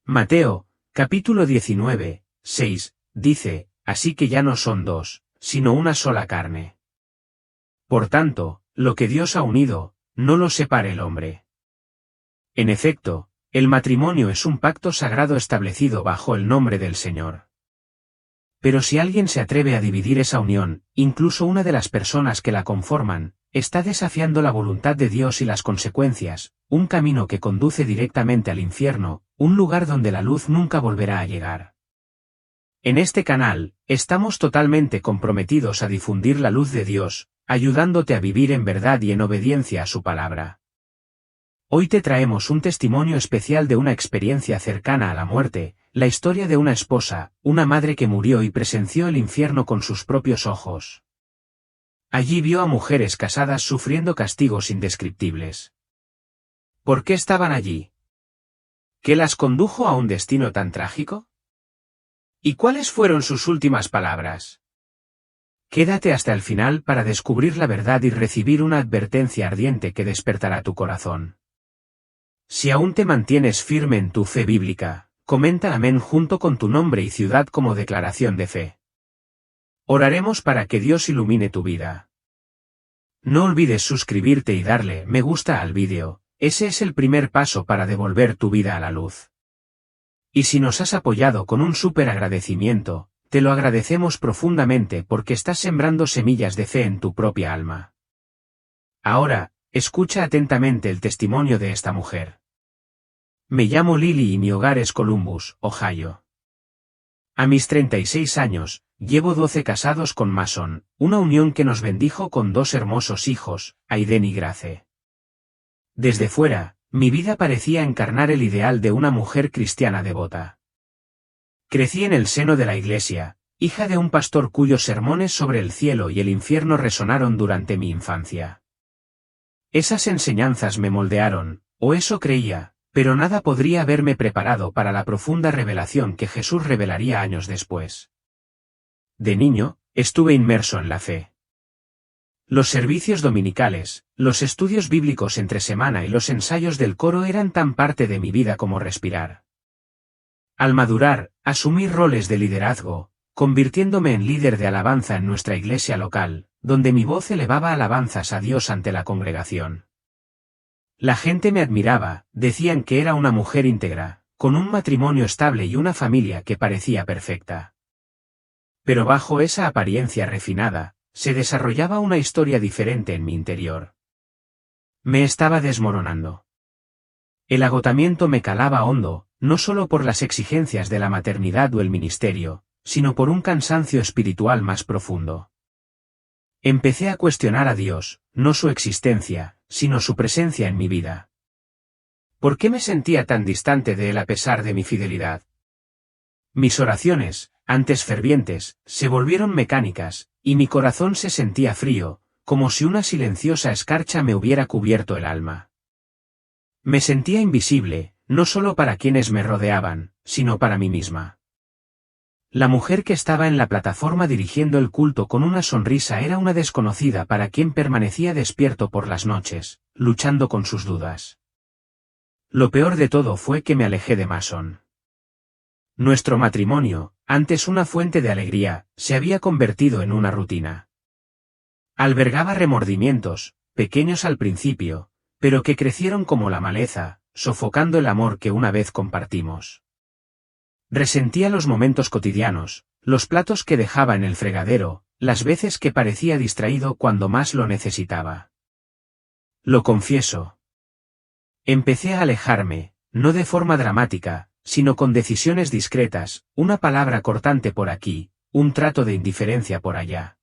Mateo, capítulo 19, 6, dice, así que ya no son dos, sino una sola carne. Por tanto, lo que Dios ha unido, no lo separe el hombre. En efecto, el matrimonio es un pacto sagrado establecido bajo el nombre del Señor. Pero si alguien se atreve a dividir esa unión, incluso una de las personas que la conforman, está desafiando la voluntad de Dios y las consecuencias, un camino que conduce directamente al infierno, un lugar donde la luz nunca volverá a llegar. En este canal, estamos totalmente comprometidos a difundir la luz de Dios, ayudándote a vivir en verdad y en obediencia a su palabra. Hoy te traemos un testimonio especial de una experiencia cercana a la muerte, la historia de una esposa, una madre que murió y presenció el infierno con sus propios ojos. Allí vio a mujeres casadas sufriendo castigos indescriptibles. ¿Por qué estaban allí? ¿Qué las condujo a un destino tan trágico? ¿Y cuáles fueron sus últimas palabras? Quédate hasta el final para descubrir la verdad y recibir una advertencia ardiente que despertará tu corazón. Si aún te mantienes firme en tu fe bíblica, comenta amén junto con tu nombre y ciudad como declaración de fe. Oraremos para que Dios ilumine tu vida. No olvides suscribirte y darle me gusta al vídeo, ese es el primer paso para devolver tu vida a la luz. Y si nos has apoyado con un súper agradecimiento, te lo agradecemos profundamente porque estás sembrando semillas de fe en tu propia alma. Ahora, escucha atentamente el testimonio de esta mujer. Me llamo Lily y mi hogar es Columbus, Ohio. A mis 36 años, llevo 12 casados con Mason, una unión que nos bendijo con dos hermosos hijos, Aiden y Grace. Desde fuera, mi vida parecía encarnar el ideal de una mujer cristiana devota. Crecí en el seno de la iglesia, hija de un pastor cuyos sermones sobre el cielo y el infierno resonaron durante mi infancia. Esas enseñanzas me moldearon, o eso creía, pero nada podría haberme preparado para la profunda revelación que Jesús revelaría años después. De niño, estuve inmerso en la fe. Los servicios dominicales, los estudios bíblicos entre semana y los ensayos del coro eran tan parte de mi vida como respirar. Al madurar, asumí roles de liderazgo, convirtiéndome en líder de alabanza en nuestra iglesia local, donde mi voz elevaba alabanzas a Dios ante la congregación. La gente me admiraba, decían que era una mujer íntegra, con un matrimonio estable y una familia que parecía perfecta. Pero bajo esa apariencia refinada, se desarrollaba una historia diferente en mi interior. Me estaba desmoronando. El agotamiento me calaba hondo, no solo por las exigencias de la maternidad o el ministerio, sino por un cansancio espiritual más profundo. Empecé a cuestionar a Dios, no su existencia, sino su presencia en mi vida. ¿Por qué me sentía tan distante de Él a pesar de mi fidelidad? Mis oraciones, antes fervientes, se volvieron mecánicas, y mi corazón se sentía frío, como si una silenciosa escarcha me hubiera cubierto el alma. Me sentía invisible, no solo para quienes me rodeaban, sino para mí misma. La mujer que estaba en la plataforma dirigiendo el culto con una sonrisa era una desconocida para quien permanecía despierto por las noches, luchando con sus dudas. Lo peor de todo fue que me alejé de Mason. Nuestro matrimonio, antes una fuente de alegría, se había convertido en una rutina. Albergaba remordimientos, pequeños al principio, pero que crecieron como la maleza, sofocando el amor que una vez compartimos. Resentía los momentos cotidianos, los platos que dejaba en el fregadero, las veces que parecía distraído cuando más lo necesitaba. Lo confieso. Empecé a alejarme, no de forma dramática, sino con decisiones discretas, una palabra cortante por aquí, un trato de indiferencia por allá.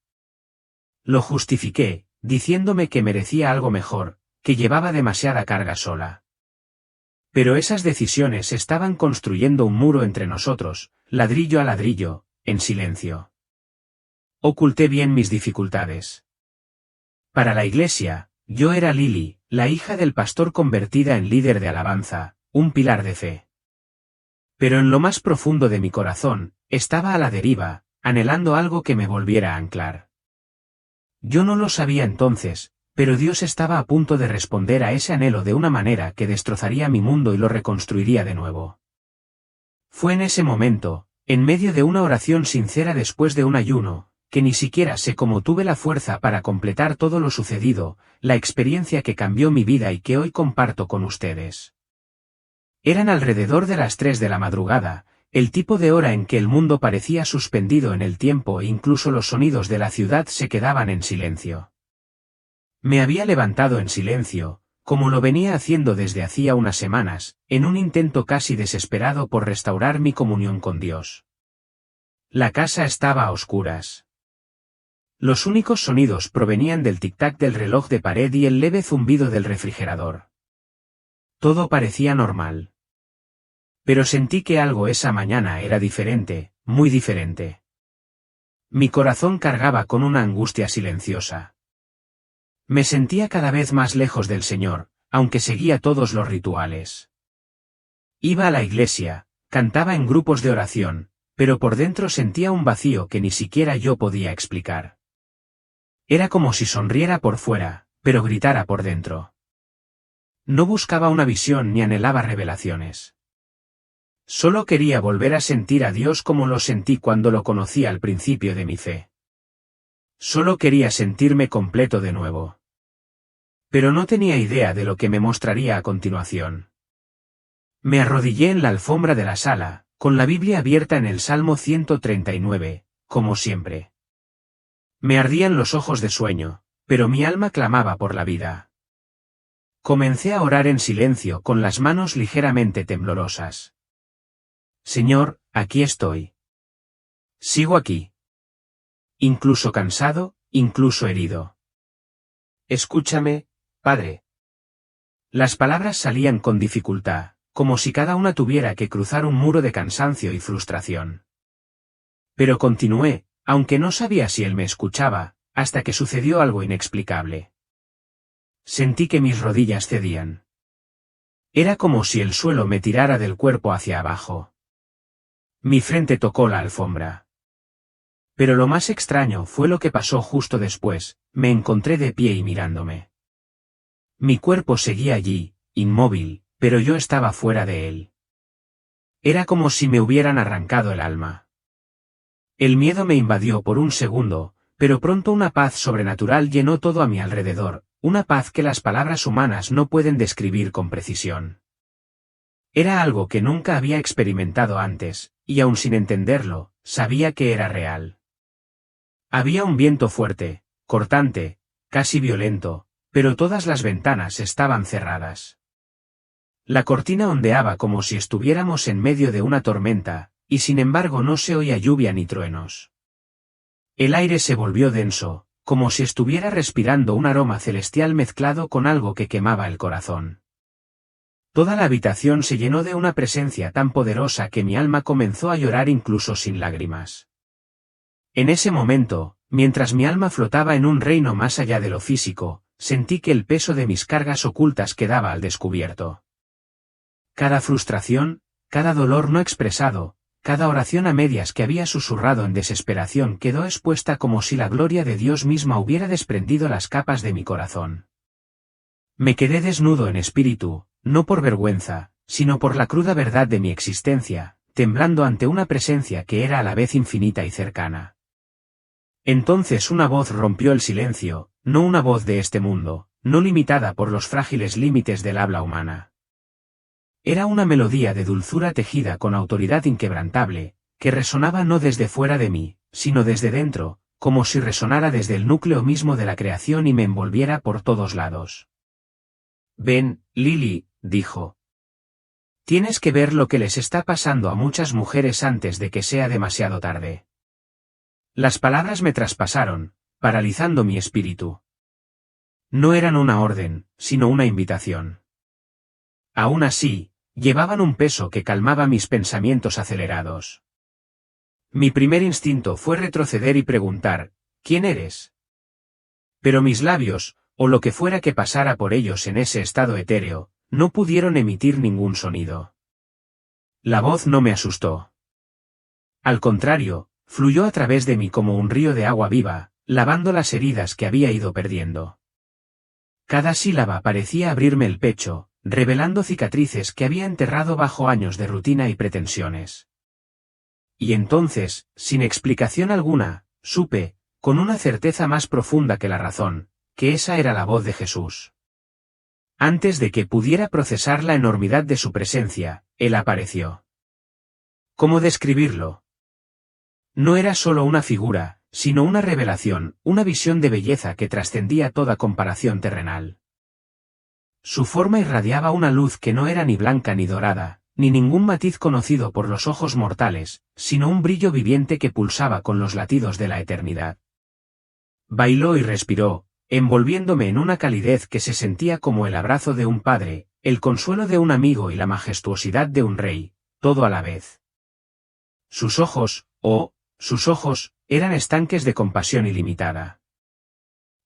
Lo justifiqué, diciéndome que merecía algo mejor, que llevaba demasiada carga sola. Pero esas decisiones estaban construyendo un muro entre nosotros, ladrillo a ladrillo, en silencio. Oculté bien mis dificultades. Para la iglesia, yo era Lily, la hija del pastor convertida en líder de alabanza, un pilar de fe. Pero en lo más profundo de mi corazón, estaba a la deriva, anhelando algo que me volviera a anclar. Yo no lo sabía entonces, pero Dios estaba a punto de responder a ese anhelo de una manera que destrozaría mi mundo y lo reconstruiría de nuevo. Fue en ese momento, en medio de una oración sincera después de un ayuno, que ni siquiera sé cómo tuve la fuerza para completar todo lo sucedido, la experiencia que cambió mi vida y que hoy comparto con ustedes. Eran alrededor de las 3 de la madrugada, el tipo de hora en que el mundo parecía suspendido en el tiempo e incluso los sonidos de la ciudad se quedaban en silencio. Me había levantado en silencio, como lo venía haciendo desde hacía unas semanas, en un intento casi desesperado por restaurar mi comunión con Dios. La casa estaba a oscuras. Los únicos sonidos provenían del tic-tac del reloj de pared y el leve zumbido del refrigerador. Todo parecía normal. Pero sentí que algo esa mañana era diferente, muy diferente. Mi corazón cargaba con una angustia silenciosa. Me sentía cada vez más lejos del Señor, aunque seguía todos los rituales. Iba a la iglesia, cantaba en grupos de oración, pero por dentro sentía un vacío que ni siquiera yo podía explicar. Era como si sonriera por fuera, pero gritara por dentro. No buscaba una visión ni anhelaba revelaciones. Solo quería volver a sentir a Dios como lo sentí cuando lo conocí al principio de mi fe. Solo quería sentirme completo de nuevo. Pero no tenía idea de lo que me mostraría a continuación. Me arrodillé en la alfombra de la sala, con la Biblia abierta en el Salmo 139, como siempre. Me ardían los ojos de sueño, pero mi alma clamaba por la vida. Comencé a orar en silencio con las manos ligeramente temblorosas. Señor, aquí estoy. Sigo aquí. Incluso cansado, incluso herido. Escúchame, Padre. Las palabras salían con dificultad, como si cada una tuviera que cruzar un muro de cansancio y frustración. Pero continué, aunque no sabía si él me escuchaba, hasta que sucedió algo inexplicable. Sentí que mis rodillas cedían. Era como si el suelo me tirara del cuerpo hacia abajo. Mi frente tocó la alfombra. Pero lo más extraño fue lo que pasó justo después, me encontré de pie y mirándome. Mi cuerpo seguía allí, inmóvil, pero yo estaba fuera de él. Era como si me hubieran arrancado el alma. El miedo me invadió por un segundo, pero pronto una paz sobrenatural llenó todo a mi alrededor, una paz que las palabras humanas no pueden describir con precisión. Era algo que nunca había experimentado antes, y aun sin entenderlo, sabía que era real. Había un viento fuerte, cortante, casi violento, pero todas las ventanas estaban cerradas. La cortina ondeaba como si estuviéramos en medio de una tormenta, y sin embargo no se oía lluvia ni truenos. El aire se volvió denso, como si estuviera respirando un aroma celestial mezclado con algo que quemaba el corazón. Toda la habitación se llenó de una presencia tan poderosa que mi alma comenzó a llorar incluso sin lágrimas. En ese momento, mientras mi alma flotaba en un reino más allá de lo físico, sentí que el peso de mis cargas ocultas quedaba al descubierto. Cada frustración, cada dolor no expresado, cada oración a medias que había susurrado en desesperación quedó expuesta como si la gloria de Dios misma hubiera desprendido las capas de mi corazón. Me quedé desnudo en espíritu, no por vergüenza, sino por la cruda verdad de mi existencia, temblando ante una presencia que era a la vez infinita y cercana. Entonces una voz rompió el silencio, no una voz de este mundo, no limitada por los frágiles límites del habla humana. Era una melodía de dulzura tejida con autoridad inquebrantable, que resonaba no desde fuera de mí, sino desde dentro, como si resonara desde el núcleo mismo de la creación y me envolviera por todos lados. Ven, Lily, dijo. Tienes que ver lo que les está pasando a muchas mujeres antes de que sea demasiado tarde. Las palabras me traspasaron, paralizando mi espíritu. No eran una orden, sino una invitación. Aún así, llevaban un peso que calmaba mis pensamientos acelerados. Mi primer instinto fue retroceder y preguntar, ¿quién eres? Pero mis labios, o lo que fuera que pasara por ellos en ese estado etéreo, no pudieron emitir ningún sonido. La voz no me asustó. Al contrario, fluyó a través de mí como un río de agua viva, lavando las heridas que había ido perdiendo. Cada sílaba parecía abrirme el pecho, revelando cicatrices que había enterrado bajo años de rutina y pretensiones. Y entonces, sin explicación alguna, supe, con una certeza más profunda que la razón, que esa era la voz de Jesús. Antes de que pudiera procesar la enormidad de su presencia, Él apareció. ¿Cómo describirlo? No era solo una figura, sino una revelación, una visión de belleza que trascendía toda comparación terrenal. Su forma irradiaba una luz que no era ni blanca ni dorada, ni ningún matiz conocido por los ojos mortales, sino un brillo viviente que pulsaba con los latidos de la eternidad. Bailó y respiró, envolviéndome en una calidez que se sentía como el abrazo de un padre, el consuelo de un amigo y la majestuosidad de un rey, todo a la vez. Sus ojos, sus ojos, eran estanques de compasión ilimitada.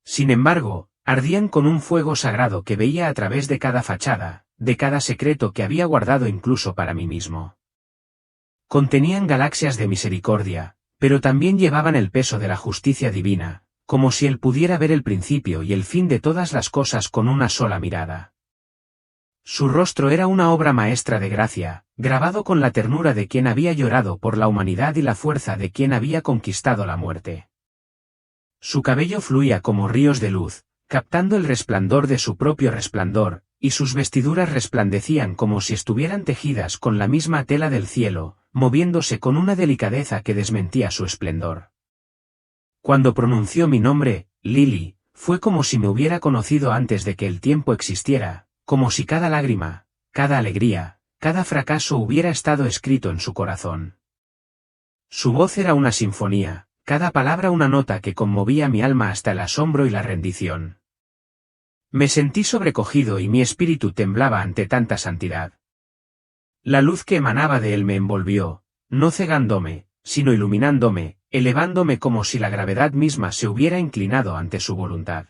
Sin embargo, ardían con un fuego sagrado que veía a través de cada fachada, de cada secreto que había guardado incluso para mí mismo. Contenían galaxias de misericordia, pero también llevaban el peso de la justicia divina, como si él pudiera ver el principio y el fin de todas las cosas con una sola mirada. Su rostro era una obra maestra de gracia, grabado con la ternura de quien había llorado por la humanidad y la fuerza de quien había conquistado la muerte. Su cabello fluía como ríos de luz, captando el resplandor de su propio resplandor, y sus vestiduras resplandecían como si estuvieran tejidas con la misma tela del cielo, moviéndose con una delicadeza que desmentía su esplendor. Cuando pronunció mi nombre, Lily, fue como si me hubiera conocido antes de que el tiempo existiera, como si cada lágrima, cada alegría, cada fracaso hubiera estado escrito en su corazón. Su voz era una sinfonía, cada palabra una nota que conmovía mi alma hasta el asombro y la rendición. Me sentí sobrecogido y mi espíritu temblaba ante tanta santidad. La luz que emanaba de él me envolvió, no cegándome, sino iluminándome, elevándome como si la gravedad misma se hubiera inclinado ante su voluntad.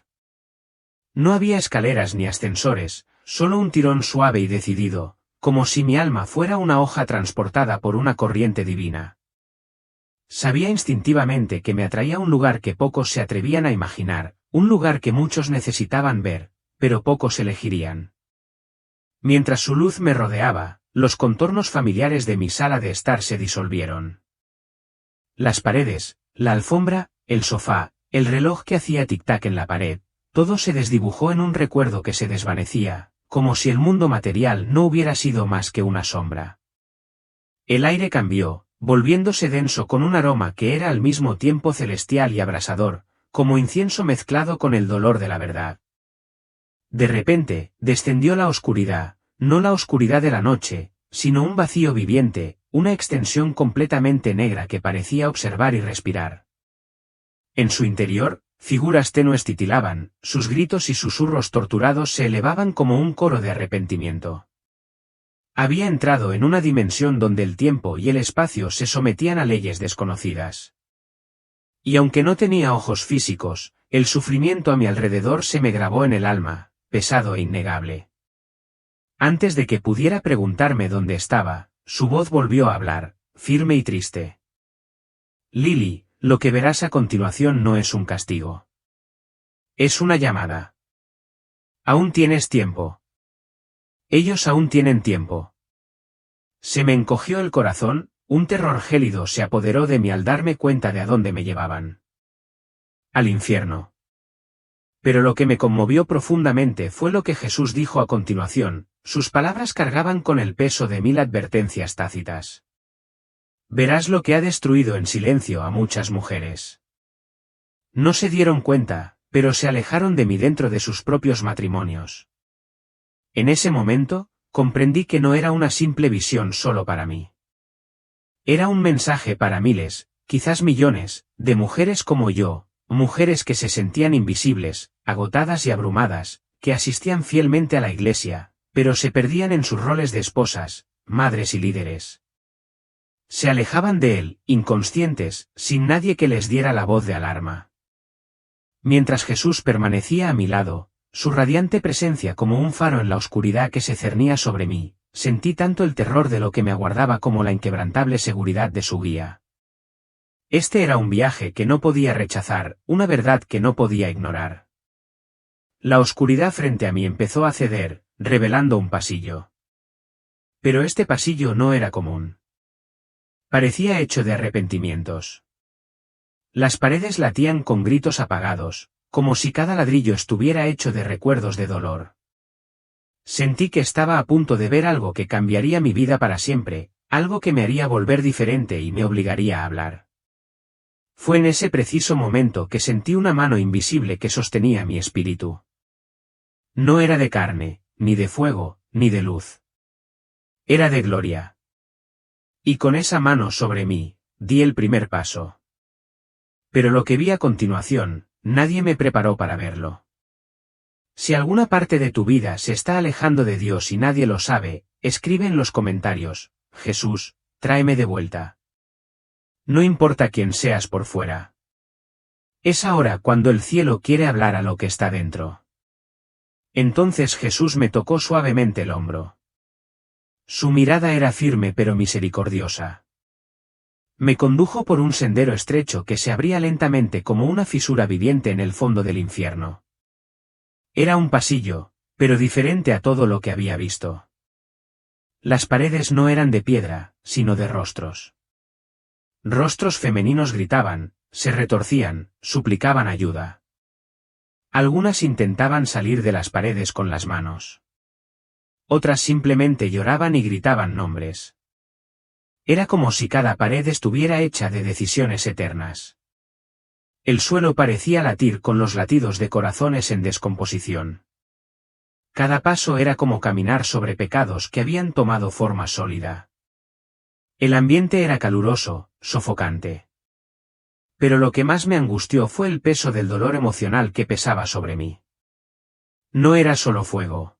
No había escaleras ni ascensores, solo un tirón suave y decidido, como si mi alma fuera una hoja transportada por una corriente divina. Sabía instintivamente que me atraía a un lugar que pocos se atrevían a imaginar, un lugar que muchos necesitaban ver, pero pocos elegirían. Mientras su luz me rodeaba, los contornos familiares de mi sala de estar se disolvieron. Las paredes, la alfombra, el sofá, el reloj que hacía tic-tac en la pared, todo se desdibujó en un recuerdo que se desvanecía, como si el mundo material no hubiera sido más que una sombra. El aire cambió, volviéndose denso con un aroma que era al mismo tiempo celestial y abrasador, como incienso mezclado con el dolor de la verdad. De repente, descendió la oscuridad, no la oscuridad de la noche, sino un vacío viviente, una extensión completamente negra que parecía observar y respirar. En su interior, figuras tenues titilaban, sus gritos y susurros torturados se elevaban como un coro de arrepentimiento. Había entrado en una dimensión donde el tiempo y el espacio se sometían a leyes desconocidas. Y aunque no tenía ojos físicos, el sufrimiento a mi alrededor se me grabó en el alma, pesado e innegable. Antes de que pudiera preguntarme dónde estaba, su voz volvió a hablar, firme y triste. Lily, lo que verás a continuación no es un castigo. Es una llamada. Aún tienes tiempo. Ellos aún tienen tiempo. Se me encogió el corazón, un terror gélido se apoderó de mí al darme cuenta de a dónde me llevaban. Al infierno. Pero lo que me conmovió profundamente fue lo que Jesús dijo a continuación, sus palabras cargaban con el peso de 1000 advertencias tácitas. Verás lo que ha destruido en silencio a muchas mujeres. No se dieron cuenta, pero se alejaron de mí dentro de sus propios matrimonios. En ese momento, comprendí que no era una simple visión solo para mí. Era un mensaje para miles, quizás millones, de mujeres como yo, mujeres que se sentían invisibles, agotadas y abrumadas, que asistían fielmente a la iglesia, pero se perdían en sus roles de esposas, madres y líderes. Se alejaban de él, inconscientes, sin nadie que les diera la voz de alarma. Mientras Jesús permanecía a mi lado, su radiante presencia como un faro en la oscuridad que se cernía sobre mí, sentí tanto el terror de lo que me aguardaba como la inquebrantable seguridad de su guía. Este era un viaje que no podía rechazar, una verdad que no podía ignorar. La oscuridad frente a mí empezó a ceder, revelando un pasillo. Pero este pasillo no era común. Parecía hecho de arrepentimientos. Las paredes latían con gritos apagados, como si cada ladrillo estuviera hecho de recuerdos de dolor. Sentí que estaba a punto de ver algo que cambiaría mi vida para siempre, algo que me haría volver diferente y me obligaría a hablar. Fue en ese preciso momento que sentí una mano invisible que sostenía mi espíritu. No era de carne, ni de fuego, ni de luz. Era de gloria. Y con esa mano sobre mí, di el primer paso. Pero lo que vi a continuación, nadie me preparó para verlo. Si alguna parte de tu vida se está alejando de Dios y nadie lo sabe, escribe en los comentarios: Jesús, tráeme de vuelta. No importa quién seas por fuera. Es ahora cuando el cielo quiere hablar a lo que está dentro. Entonces Jesús me tocó suavemente el hombro. Su mirada era firme pero misericordiosa. Me condujo por un sendero estrecho que se abría lentamente como una fisura viviente en el fondo del infierno. Era un pasillo, pero diferente a todo lo que había visto. Las paredes no eran de piedra, sino de rostros. Rostros femeninos gritaban, se retorcían, suplicaban ayuda. Algunas intentaban salir de las paredes con las manos. Otras simplemente lloraban y gritaban nombres. Era como si cada pared estuviera hecha de decisiones eternas. El suelo parecía latir con los latidos de corazones en descomposición. Cada paso era como caminar sobre pecados que habían tomado forma sólida. El ambiente era caluroso, sofocante. Pero lo que más me angustió fue el peso del dolor emocional que pesaba sobre mí. No era solo fuego.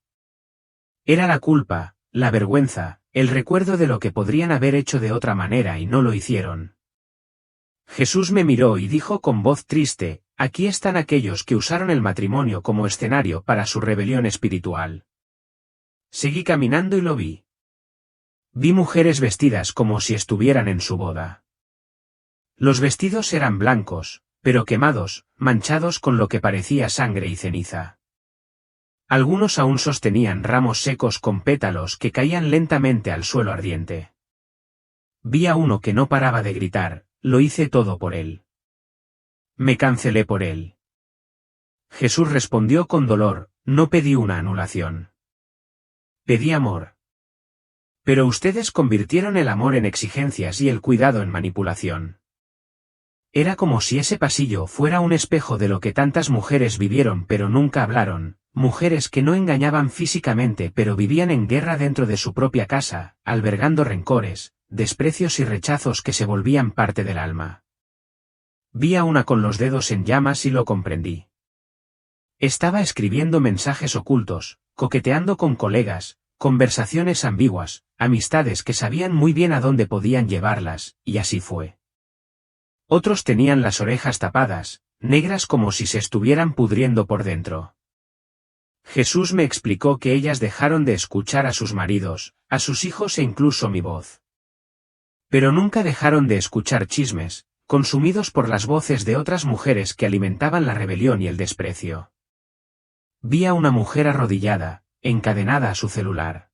Era la culpa, la vergüenza, el recuerdo de lo que podrían haber hecho de otra manera y no lo hicieron. Jesús me miró y dijo con voz triste: aquí están aquellos que usaron el matrimonio como escenario para su rebelión espiritual. Seguí caminando y lo vi. Vi mujeres vestidas como si estuvieran en su boda. Los vestidos eran blancos, pero quemados, manchados con lo que parecía sangre y ceniza. Algunos aún sostenían ramos secos con pétalos que caían lentamente al suelo ardiente. Vi a uno que no paraba de gritar: lo hice todo por él. Me cancelé por él. Jesús respondió con dolor: no pedí una anulación. Pedí amor. Pero ustedes convirtieron el amor en exigencias y el cuidado en manipulación. Era como si ese pasillo fuera un espejo de lo que tantas mujeres vivieron pero nunca hablaron, mujeres que no engañaban físicamente pero vivían en guerra dentro de su propia casa, albergando rencores, desprecios y rechazos que se volvían parte del alma. Vi a una con los dedos en llamas y lo comprendí. Estaba escribiendo mensajes ocultos, coqueteando con colegas, conversaciones ambiguas, amistades que sabían muy bien a dónde podían llevarlas, y así fue. Otros tenían las orejas tapadas, negras como si se estuvieran pudriendo por dentro. Jesús me explicó que ellas dejaron de escuchar a sus maridos, a sus hijos e incluso mi voz. Pero nunca dejaron de escuchar chismes, consumidos por las voces de otras mujeres que alimentaban la rebelión y el desprecio. Vi a una mujer arrodillada, encadenada a su celular.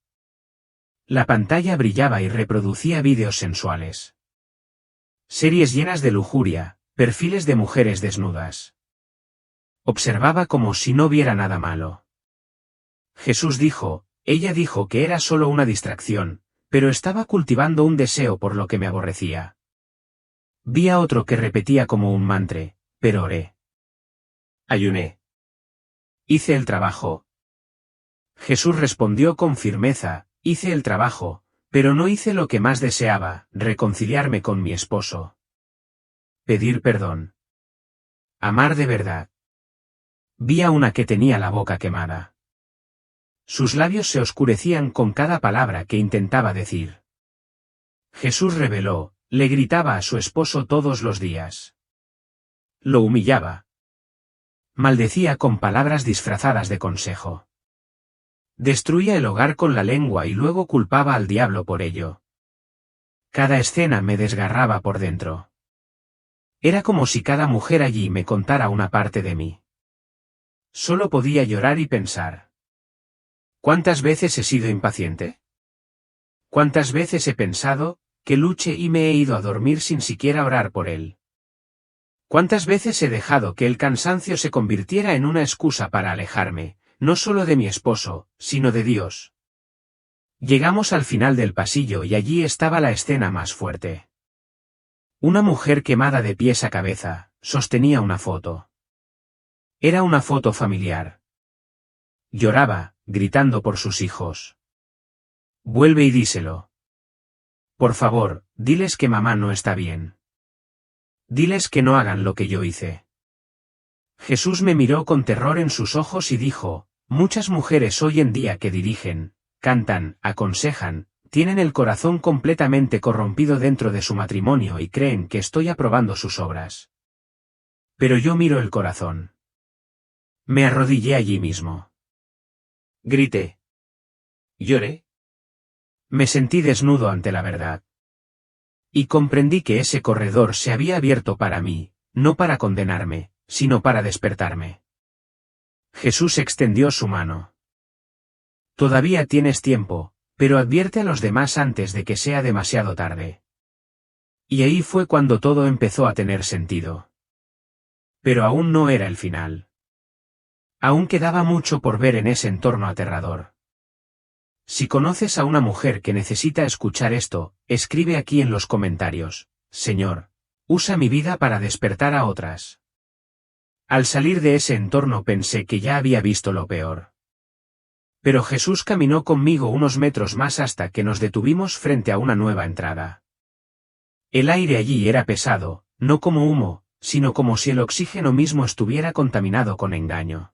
La pantalla brillaba y reproducía vídeos sensuales. Series llenas de lujuria, perfiles de mujeres desnudas. Observaba como si no viera nada malo. Jesús dijo: ella dijo que era solo una distracción, pero estaba cultivando un deseo por lo que me aborrecía. Vi a otro que repetía como un mantra: pero oré. Ayuné. Hice el trabajo. Jesús respondió con firmeza: hice el trabajo, pero no hice lo que más deseaba, reconciliarme con mi esposo. Pedir perdón. Amar de verdad. Vi a una que tenía la boca quemada. Sus labios se oscurecían con cada palabra que intentaba decir. Jesús reveló: le gritaba a su esposo todos los días. Lo humillaba. Maldecía con palabras disfrazadas de consejo. Destruía el hogar con la lengua y luego culpaba al diablo por ello. Cada escena me desgarraba por dentro. Era como si cada mujer allí me contara una parte de mí. Solo podía llorar y pensar: ¿Cuántas veces he sido impaciente? ¿Cuántas veces he pensado, que luche y me he ido a dormir sin siquiera orar por él? ¿Cuántas veces he dejado que el cansancio se convirtiera en una excusa para alejarme, no solo de mi esposo, sino de Dios? Llegamos al final del pasillo y allí estaba la escena más fuerte. Una mujer quemada de pies a cabeza, sostenía una foto. Era una foto familiar. Lloraba, gritando por sus hijos. Vuelve y díselo. Por favor, diles que mamá no está bien. Diles que no hagan lo que yo hice. Jesús me miró con terror en sus ojos y dijo, muchas mujeres hoy en día que dirigen, cantan, aconsejan, tienen el corazón completamente corrompido dentro de su matrimonio y creen que estoy aprobando sus obras. Pero yo miro el corazón. Me arrodillé allí mismo. Grité. Lloré. Me sentí desnudo ante la verdad. Y comprendí que ese corredor se había abierto para mí, no para condenarme, sino para despertarme. Jesús extendió su mano. Todavía tienes tiempo, pero advierte a los demás antes de que sea demasiado tarde. Y ahí fue cuando todo empezó a tener sentido. Pero aún no era el final. Aún quedaba mucho por ver en ese entorno aterrador. Si conoces a una mujer que necesita escuchar esto, escribe aquí en los comentarios, Señor, usa mi vida para despertar a otras. Al salir de ese entorno pensé que ya había visto lo peor. Pero Jesús caminó conmigo unos metros más hasta que nos detuvimos frente a una nueva entrada. El aire allí era pesado, no como humo, sino como si el oxígeno mismo estuviera contaminado con engaño.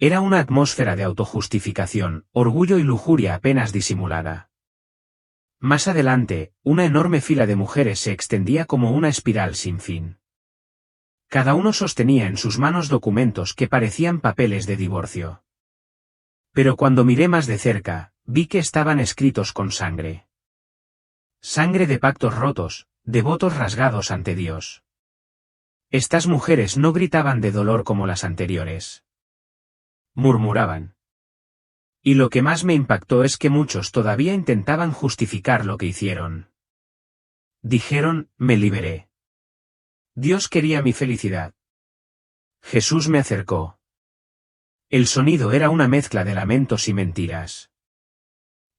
Era una atmósfera de autojustificación, orgullo y lujuria apenas disimulada. Más adelante, una enorme fila de mujeres se extendía como una espiral sin fin. Cada uno sostenía en sus manos documentos que parecían papeles de divorcio. Pero cuando miré más de cerca, vi que estaban escritos con sangre. Sangre de pactos rotos, de votos rasgados ante Dios. Estas mujeres no gritaban de dolor como las anteriores. Murmuraban. Y lo que más me impactó es que muchos todavía intentaban justificar lo que hicieron. Dijeron, me liberé. Dios quería mi felicidad. Jesús me acercó. El sonido era una mezcla de lamentos y mentiras.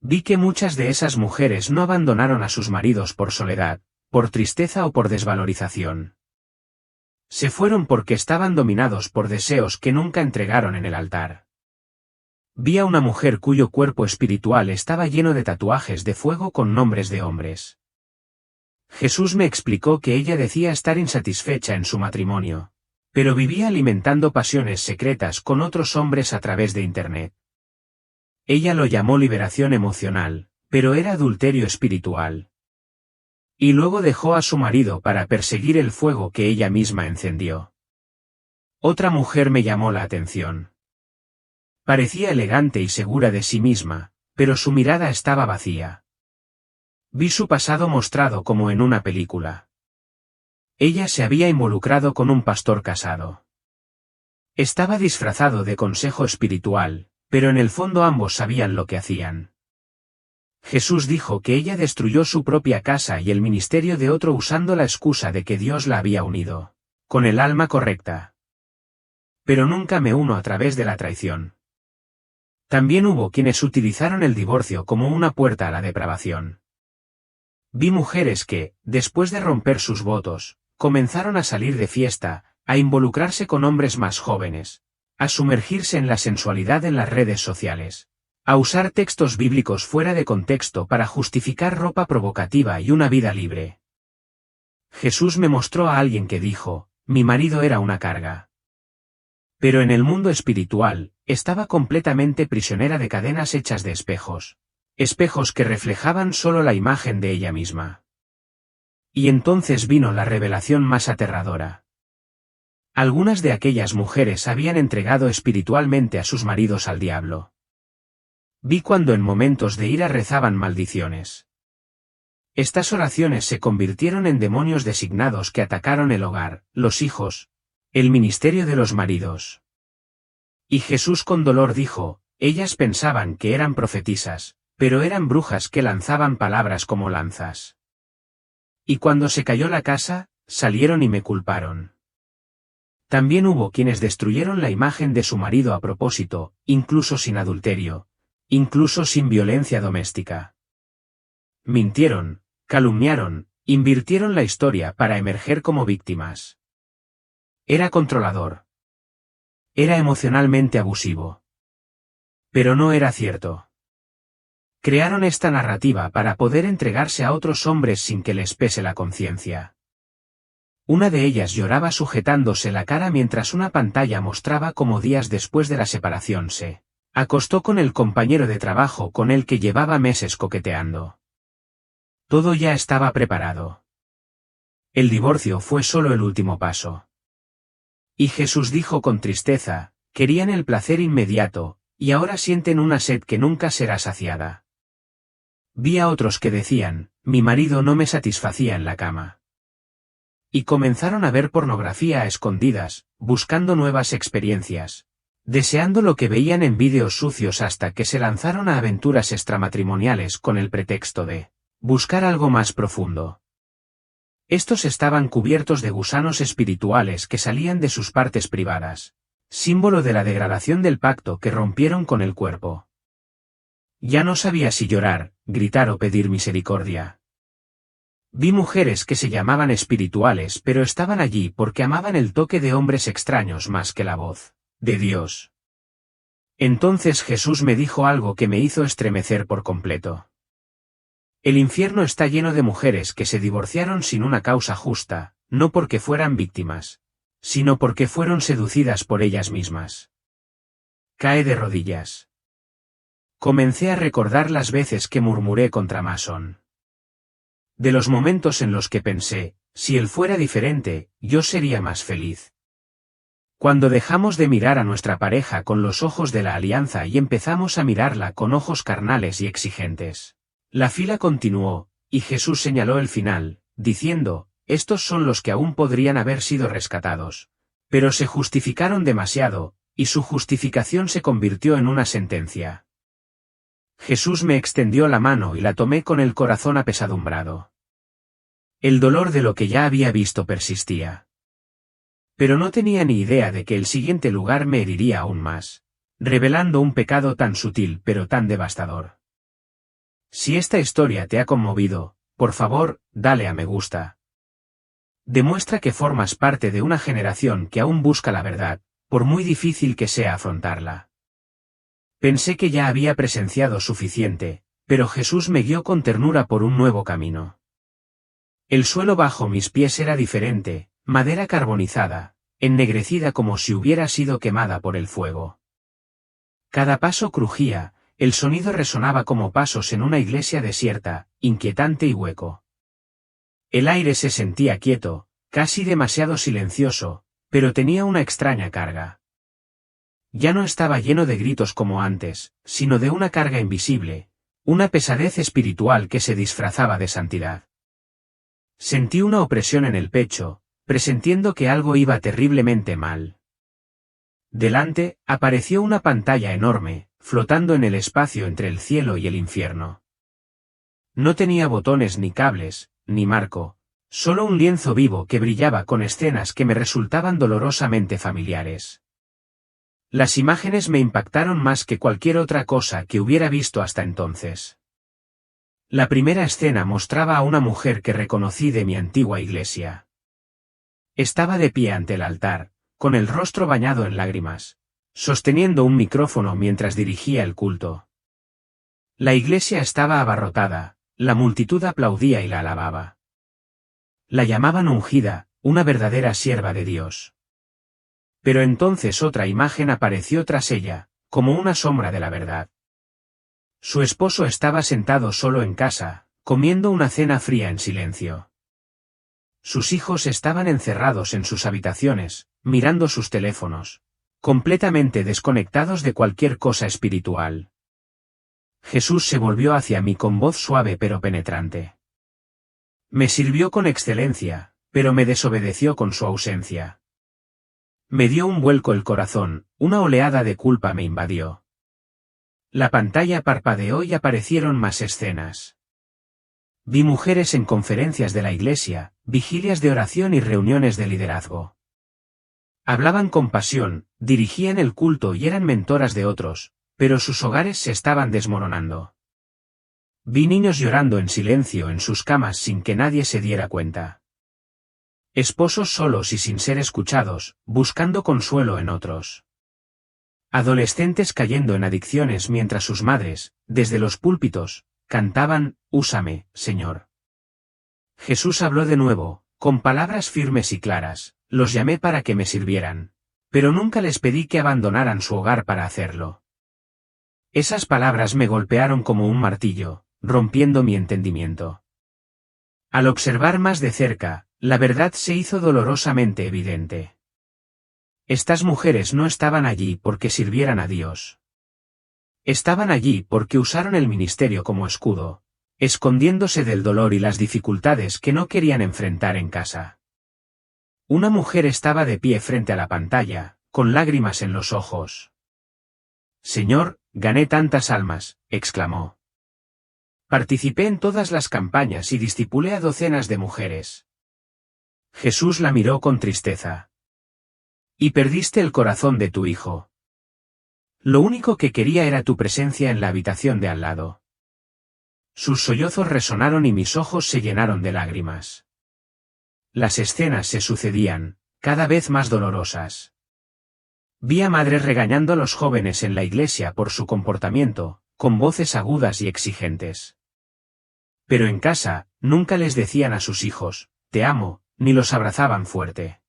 Vi que muchas de esas mujeres no abandonaron a sus maridos por soledad, por tristeza o por desvalorización. Se fueron porque estaban dominados por deseos que nunca entregaron en el altar. Vi a una mujer cuyo cuerpo espiritual estaba lleno de tatuajes de fuego con nombres de hombres. Jesús me explicó que ella decía estar insatisfecha en su matrimonio, pero vivía alimentando pasiones secretas con otros hombres a través de Internet. Ella lo llamó liberación emocional, pero era adulterio espiritual. Y luego dejó a su marido para perseguir el fuego que ella misma encendió. Otra mujer me llamó la atención. Parecía elegante y segura de sí misma, pero su mirada estaba vacía. Vi su pasado mostrado como en una película. Ella se había involucrado con un pastor casado. Estaba disfrazado de consejo espiritual, pero en el fondo ambos sabían lo que hacían. Jesús dijo que ella destruyó su propia casa y el ministerio de otro usando la excusa de que Dios la había unido, con el alma correcta. Pero nunca me uno a través de la traición. También hubo quienes utilizaron el divorcio como una puerta a la depravación. Vi mujeres que, después de romper sus votos, comenzaron a salir de fiesta, a involucrarse con hombres más jóvenes, a sumergirse en la sensualidad en las redes sociales, a usar textos bíblicos fuera de contexto para justificar ropa provocativa y una vida libre. Jesús me mostró a alguien que dijo, mi marido era una carga. Pero en el mundo espiritual, estaba completamente prisionera de cadenas hechas de espejos. Espejos que reflejaban solo la imagen de ella misma. Y entonces vino la revelación más aterradora. Algunas de aquellas mujeres habían entregado espiritualmente a sus maridos al diablo. Vi cuando en momentos de ira rezaban maldiciones. Estas oraciones se convirtieron en demonios designados que atacaron el hogar, los hijos, el ministerio de los maridos. Y Jesús con dolor dijo, Ellas pensaban que eran profetisas, pero eran brujas que lanzaban palabras como lanzas. Y cuando se cayó la casa, salieron y me culparon. También hubo quienes destruyeron la imagen de su marido a propósito, incluso sin adulterio, incluso sin violencia doméstica. Mintieron, calumniaron, invirtieron la historia para emerger como víctimas. Era controlador. Era emocionalmente abusivo. Pero no era cierto. Crearon esta narrativa para poder entregarse a otros hombres sin que les pese la conciencia. Una de ellas lloraba sujetándose la cara mientras una pantalla mostraba cómo días después de la separación se acostó con el compañero de trabajo con el que llevaba meses coqueteando. Todo ya estaba preparado. El divorcio fue solo el último paso. Y Jesús dijo con tristeza, querían el placer inmediato, y ahora sienten una sed que nunca será saciada. Vi a otros que decían, mi marido no me satisfacía en la cama. Y comenzaron a ver pornografía a escondidas, buscando nuevas experiencias, deseando lo que veían en vídeos sucios hasta que se lanzaron a aventuras extramatrimoniales con el pretexto de buscar algo más profundo. Estos estaban cubiertos de gusanos espirituales que salían de sus partes privadas, símbolo de la degradación del pacto que rompieron con el cuerpo. Ya no sabía si llorar, gritar o pedir misericordia. Vi mujeres que se llamaban espirituales pero estaban allí porque amaban el toque de hombres extraños más que la voz de Dios. Entonces Jesús me dijo algo que me hizo estremecer por completo. El infierno está lleno de mujeres que se divorciaron sin una causa justa, no porque fueran víctimas, sino porque fueron seducidas por ellas mismas. Cae de rodillas. Comencé a recordar las veces que murmuré contra Mason. De los momentos en los que pensé, si él fuera diferente, yo sería más feliz. Cuando dejamos de mirar a nuestra pareja con los ojos de la alianza y empezamos a mirarla con ojos carnales y exigentes. La fila continuó, y Jesús señaló el final, diciendo, estos son los que aún podrían haber sido rescatados. Pero se justificaron demasiado, y su justificación se convirtió en una sentencia. Jesús me extendió la mano y la tomé con el corazón apesadumbrado. El dolor de lo que ya había visto persistía. Pero no tenía ni idea de que el siguiente lugar me heriría aún más, revelando un pecado tan sutil pero tan devastador. Si esta historia te ha conmovido, por favor, dale a me gusta. Demuestra que formas parte de una generación que aún busca la verdad, por muy difícil que sea afrontarla. Pensé que ya había presenciado suficiente, pero Jesús me guió con ternura por un nuevo camino. El suelo bajo mis pies era diferente, madera carbonizada, ennegrecida como si hubiera sido quemada por el fuego. Cada paso crujía, el sonido resonaba como pasos en una iglesia desierta, inquietante y hueco. El aire se sentía quieto, casi demasiado silencioso, pero tenía una extraña carga. Ya no estaba lleno de gritos como antes, sino de una carga invisible, una pesadez espiritual que se disfrazaba de santidad. Sentí una opresión en el pecho, presintiendo que algo iba terriblemente mal. Delante, apareció una pantalla enorme, flotando en el espacio entre el cielo y el infierno. No tenía botones ni cables, ni marco, solo un lienzo vivo que brillaba con escenas que me resultaban dolorosamente familiares. Las imágenes me impactaron más que cualquier otra cosa que hubiera visto hasta entonces. La primera escena mostraba a una mujer que reconocí de mi antigua iglesia. Estaba de pie ante el altar, con el rostro bañado en lágrimas, sosteniendo un micrófono mientras dirigía el culto. La iglesia estaba abarrotada, la multitud aplaudía y la alababa. La llamaban ungida, una verdadera sierva de Dios. Pero entonces otra imagen apareció tras ella, como una sombra de la verdad. Su esposo estaba sentado solo en casa, comiendo una cena fría en silencio. Sus hijos estaban encerrados en sus habitaciones, mirando sus teléfonos, completamente desconectados de cualquier cosa espiritual. Jesús se volvió hacia mí con voz suave pero penetrante. Me sirvió con excelencia, pero me desobedeció con su ausencia. Me dio un vuelco el corazón, una oleada de culpa me invadió. La pantalla parpadeó y aparecieron más escenas. Vi mujeres en conferencias de la iglesia, vigilias de oración y reuniones de liderazgo. Hablaban con pasión, dirigían el culto y eran mentoras de otros, pero sus hogares se estaban desmoronando. Vi niños llorando en silencio en sus camas sin que nadie se diera cuenta. Esposos solos y sin ser escuchados, buscando consuelo en otros. Adolescentes cayendo en adicciones mientras sus madres, desde los púlpitos, cantaban, «Úsame, Señor». Jesús habló de nuevo, con palabras firmes y claras, los llamé para que me sirvieran. Pero nunca les pedí que abandonaran su hogar para hacerlo. Esas palabras me golpearon como un martillo, rompiendo mi entendimiento. Al observar más de cerca, la verdad se hizo dolorosamente evidente. Estas mujeres no estaban allí porque sirvieran a Dios. Estaban allí porque usaron el ministerio como escudo, escondiéndose del dolor y las dificultades que no querían enfrentar en casa. Una mujer estaba de pie frente a la pantalla, con lágrimas en los ojos. «Señor, gané tantas almas», exclamó. «Participé en todas las campañas y discipulé a docenas de mujeres». Jesús la miró con tristeza. «Y perdiste el corazón de tu hijo. Lo único que quería era tu presencia en la habitación de al lado». Sus sollozos resonaron y mis ojos se llenaron de lágrimas. Las escenas se sucedían, cada vez más dolorosas. Vi a madres regañando a los jóvenes en la iglesia por su comportamiento, con voces agudas y exigentes. Pero en casa, nunca les decían a sus hijos, «Te amo», ni los abrazaban fuerte.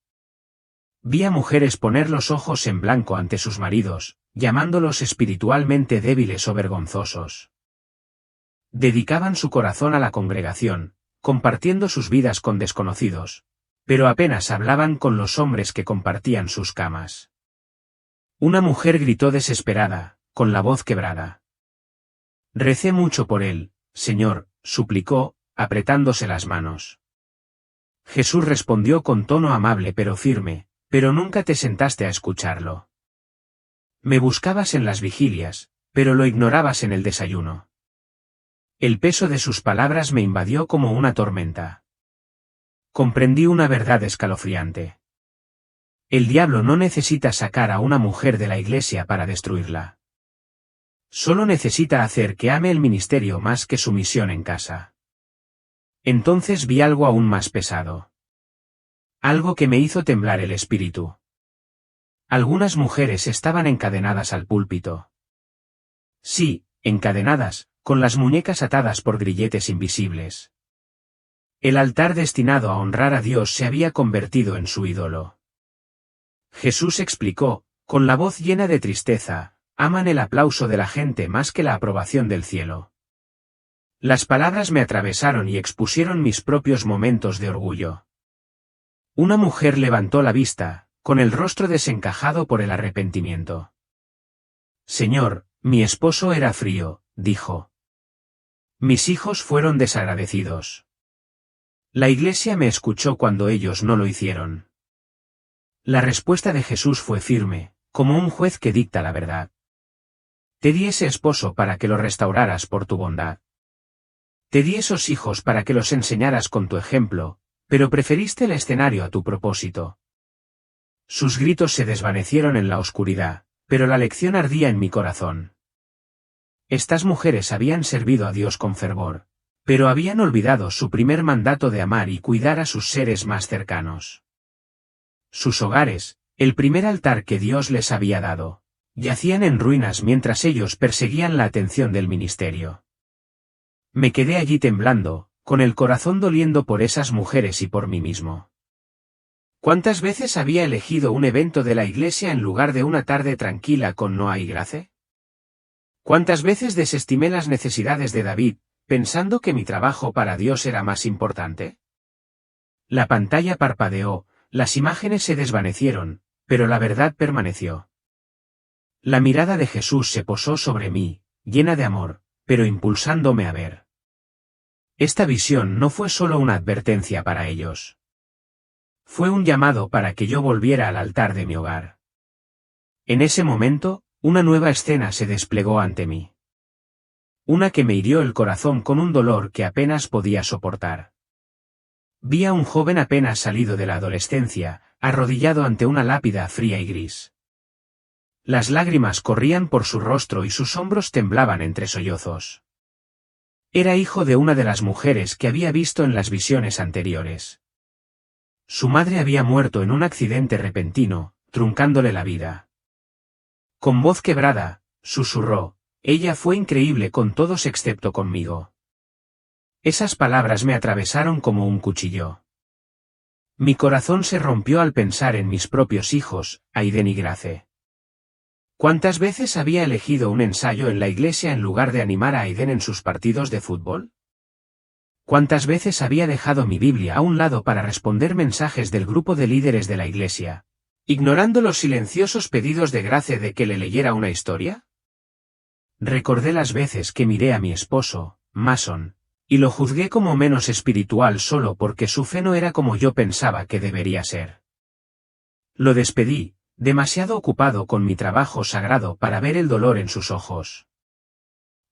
Vi a mujeres poner los ojos en blanco ante sus maridos, llamándolos espiritualmente débiles o vergonzosos. Dedicaban su corazón a la congregación, compartiendo sus vidas con desconocidos, pero apenas hablaban con los hombres que compartían sus camas. Una mujer gritó desesperada, con la voz quebrada. «Recé mucho por él, Señor», suplicó, apretándose las manos. Jesús respondió con tono amable pero firme, «Pero nunca te sentaste a escucharlo. Me buscabas en las vigilias, pero lo ignorabas en el desayuno». El peso de sus palabras me invadió como una tormenta. Comprendí una verdad escalofriante. El diablo no necesita sacar a una mujer de la iglesia para destruirla. Solo necesita hacer que ame el ministerio más que su misión en casa. Entonces vi algo aún más pesado. Algo que me hizo temblar el espíritu. Algunas mujeres estaban encadenadas al púlpito. Sí, encadenadas, con las muñecas atadas por grilletes invisibles. El altar destinado a honrar a Dios se había convertido en su ídolo. Jesús explicó, con la voz llena de tristeza, «Aman el aplauso de la gente más que la aprobación del cielo». Las palabras me atravesaron y expusieron mis propios momentos de orgullo. Una mujer levantó la vista, con el rostro desencajado por el arrepentimiento. «Señor, mi esposo era frío», dijo. «Mis hijos fueron desagradecidos. La iglesia me escuchó cuando ellos no lo hicieron». La respuesta de Jesús fue firme, como un juez que dicta la verdad. «Te di ese esposo para que lo restauraras por tu bondad. Te di esos hijos para que los enseñaras con tu ejemplo, pero preferiste el escenario a tu propósito». Sus gritos se desvanecieron en la oscuridad, pero la lección ardía en mi corazón. Estas mujeres habían servido a Dios con fervor, pero habían olvidado su primer mandato de amar y cuidar a sus seres más cercanos. Sus hogares, el primer altar que Dios les había dado, yacían en ruinas mientras ellos perseguían la atención del ministerio. Me quedé allí temblando, con el corazón doliendo por esas mujeres y por mí mismo. ¿Cuántas veces había elegido un evento de la iglesia en lugar de una tarde tranquila con Noa y Grace? ¿Cuántas veces desestimé las necesidades de David, pensando que mi trabajo para Dios era más importante? La pantalla parpadeó, las imágenes se desvanecieron, pero la verdad permaneció. La mirada de Jesús se posó sobre mí, llena de amor, pero impulsándome a ver. Esta visión no fue solo una advertencia para ellos. Fue un llamado para que yo volviera al altar de mi hogar. En ese momento, una nueva escena se desplegó ante mí. una que me hirió el corazón con un dolor que apenas podía soportar. Vi a un joven apenas salido de la adolescencia, arrodillado ante una lápida fría y gris. Las lágrimas corrían por su rostro y sus hombros temblaban entre sollozos. Era hijo de una de las mujeres que había visto en las visiones anteriores. Su madre había muerto en un accidente repentino, truncándole la vida. Con voz quebrada, susurró: «Ella fue increíble con todos excepto conmigo». Esas palabras me atravesaron como un cuchillo. Mi corazón se rompió al pensar en mis propios hijos, Aiden y Grace. ¿Cuántas veces había elegido un ensayo en la iglesia en lugar de animar a Aiden en sus partidos de fútbol? ¿Cuántas veces había dejado mi Biblia a un lado para responder mensajes del grupo de líderes de la iglesia, ignorando los silenciosos pedidos de Grace de que le leyera una historia? Recordé las veces que miré a mi esposo, Mason, y lo juzgué como menos espiritual solo porque su fe no era como yo pensaba que debería ser. Lo despedí, demasiado ocupado con mi trabajo sagrado para ver el dolor en sus ojos.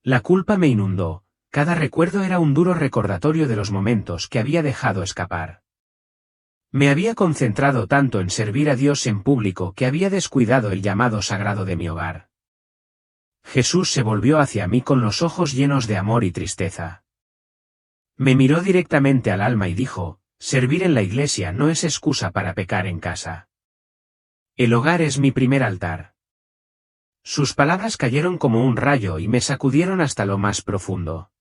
La culpa me inundó, cada recuerdo era un duro recordatorio de los momentos que había dejado escapar. Me había concentrado tanto en servir a Dios en público que había descuidado el llamado sagrado de mi hogar. Jesús se volvió hacia mí con los ojos llenos de amor y tristeza. Me miró directamente al alma y dijo: «Servir en la iglesia no es excusa para pecar en casa. El hogar es mi primer altar». Sus palabras cayeron como un rayo y me sacudieron hasta lo más profundo.